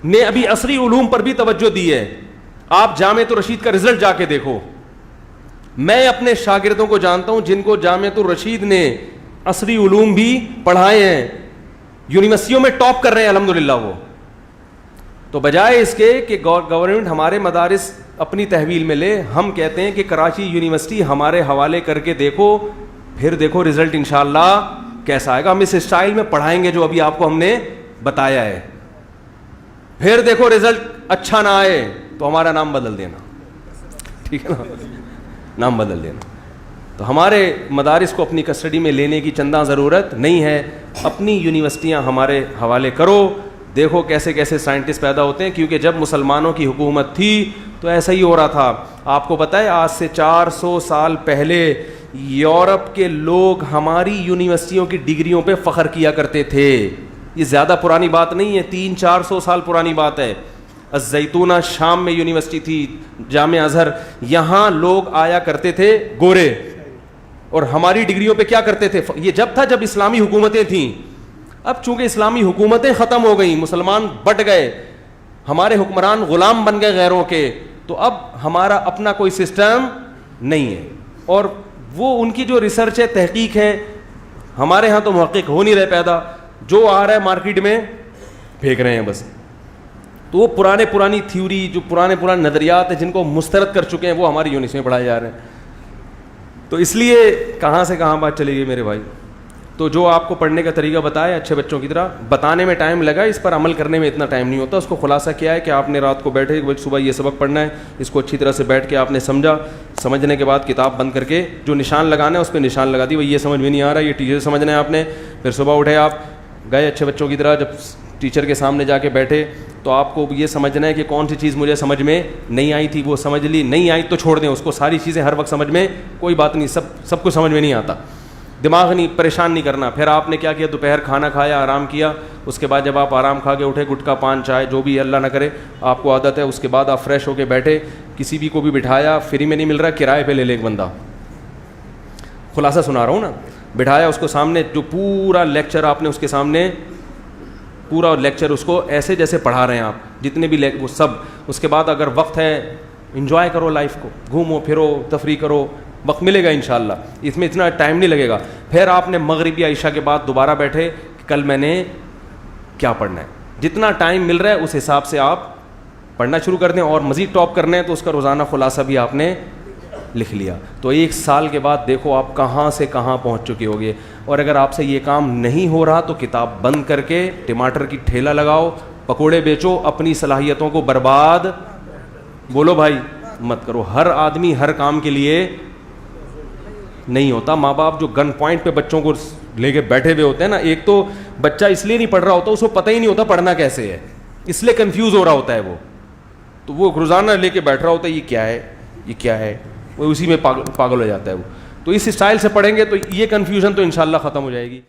نے ابھی عصری علوم پر بھی توجہ دی ہے. آپ جامعۃ الرشید کا رزلٹ جا کے دیکھو. میں اپنے شاگردوں کو جانتا ہوں جن کو جامعۃ الرشید نے عصری علوم بھی پڑھائے ہیں, یونیورسٹیوں میں ٹاپ کر رہے ہیں الحمدللہ وہ. تو بجائے اس کے کہ گورنمنٹ ہمارے مدارس اپنی تحویل میں لے, ہم کہتے ہیں کہ کراچی یونیورسٹی ہمارے حوالے کر کے دیکھو, پھر دیکھو رزلٹ انشاءاللہ کیسا آئے گا. ہم اس اسٹائل میں پڑھائیں گے جو ابھی آپ کو ہم نے بتایا ہے. پھر دیکھو رزلٹ اچھا نہ آئے تو ہمارا نام بدل دینا, ٹھیک ہے نا, نام بدل دینا. تو ہمارے مدارس کو اپنی کسٹڈی میں لینے کی چندہ ضرورت نہیں ہے. اپنی یونیورسٹیاں ہمارے حوالے کرو, دیکھو کیسے کیسے سائنٹسٹ پیدا ہوتے ہیں. کیونکہ جب مسلمانوں کی حکومت تھی تو ایسا ہی ہو رہا تھا. آپ کو پتہ ہے آج سے 400 سال پہلے یورپ کے لوگ ہماری یونیورسٹیوں کی ڈگریوں پہ فخر کیا کرتے تھے. یہ زیادہ پرانی بات نہیں ہے, 300-400 سال پرانی بات ہے. الزیتونہ شام میں یونیورسٹی تھی, جامع ازہر, یہاں لوگ آیا کرتے تھے گورے, اور ہماری ڈگریوں پہ کیا کرتے تھے. یہ جب تھا جب اسلامی حکومتیں تھیں. اب چونکہ اسلامی حکومتیں ختم ہو گئیں, مسلمان بٹ گئے, ہمارے حکمران غلام بن گئے غیروں کے, تو اب ہمارا اپنا کوئی سسٹم نہیں ہے. اور وہ ان کی جو ریسرچ ہے, تحقیق ہے, ہمارے ہاں تو محقق ہو نہیں رہے پیدا, جو آ رہا ہے مارکیٹ میں پھینک رہے ہیں بس. تو وہ پرانی تھیوری, جو پرانے نظریات ہیں جن کو مسترد کر چکے ہیں, وہ ہماری یونیورسٹی میں پڑھائے جا رہے ہیں. تو اس لیے کہاں سے کہاں بات چلی گئی میرے بھائی. تو جو آپ کو پڑھنے کا طریقہ بتایا اچھے بچوں کی طرح, بتانے میں ٹائم لگا, اس پر عمل کرنے میں اتنا ٹائم نہیں ہوتا. اس کو خلاصہ کیا ہے کہ آپ نے رات کو بیٹھے, صبح یہ سبق پڑھنا ہے, اس کو اچھی طرح سے بیٹھ کے آپ نے سمجھا, سمجھنے کے بعد کتاب بند کر کے جو نشان لگانا ہے اس پہ نشان لگا دی. وہ یہ سمجھ میں نہیں آ رہا, یہ ٹیچر سمجھنا ہے آپ نے. پھر صبح اٹھے, آپ گئے اچھے بچوں کی طرح, جب ٹیچر کے سامنے جا کے بیٹھے تو آپ کو یہ سمجھنا ہے کہ کون سی چیز مجھے سمجھ میں نہیں آئی تھی, وہ سمجھ لی. نہیں آئی تو چھوڑ دیں اس کو, ساری چیزیں ہر وقت سمجھ میں کوئی بات نہیں, سب کو سمجھ میں نہیں آتا. دماغ نہیں پریشان نہیں کرنا. پھر آپ نے کیا کیا, دوپہر کھانا کھایا, آرام کیا. اس کے بعد جب آپ آرام کھا کے اٹھے, گٹکا پان چائے جو بھی اللہ نہ کرے آپ کو عادت ہے, اس کے بعد آپ فریش ہو کے بیٹھے, کسی بھی کو بھی بٹھایا, فری میں نہیں مل رہا, کرائے پہ لے لے ایک بندہ, خلاصہ سنا رہا ہوں نا, بٹھایا اس کو سامنے, جو پورا لیکچر آپ نے اس کے سامنے, پورا لیکچر اس کو ایسے جیسے پڑھا رہے ہیں آپ, جتنے بھی وہ سب. اس کے بعد اگر وقت ہے انجوائے کرو لائف کو, گھومو پھرو, تفریح کرو, وقت ملے گا انشاءاللہ, اس میں اتنا ٹائم نہیں لگے گا. پھر آپ نے مغرب یا عشاء کے بعد دوبارہ بیٹھے, کل میں نے کیا پڑھنا ہے, جتنا ٹائم مل رہا ہے اس حساب سے آپ پڑھنا شروع کر دیں. اور مزید ٹاپ کرنا ہے تو اس کا روزانہ خلاصہ بھی آپ نے لکھ لیا. تو 1 سال کے بعد دیکھو آپ کہاں سے کہاں پہنچ چکے ہوگے. اور اگر آپ سے یہ کام نہیں ہو رہا تو کتاب بند کر کے ٹماٹر کی ٹھیلا لگاؤ, پکوڑے بیچو, اپنی صلاحیتوں کو برباد بولو بھائی مت کرو. ہر آدمی ہر کام کے لیے نہیں ہوتا. ماں باپ جو گن پوائنٹ پہ بچوں کو لے کے بیٹھے ہوئے ہوتے ہیں نا, ایک تو بچہ اس لیے نہیں پڑھ رہا ہوتا, اس کو پتہ ہی نہیں ہوتا پڑھنا کیسے ہے, اس لیے کنفیوز ہو رہا ہوتا ہے وہ, تو وہ روزانہ لے کے بیٹھ رہا ہوتا ہے یہ کیا ہے یہ کیا ہے, وہ اسی میں پاگل ہو جاتا ہے وہ. تو اس اسٹائل سے پڑھیں گے تو یہ کنفیوژن تو انشاءاللہ ختم ہو جائے گی.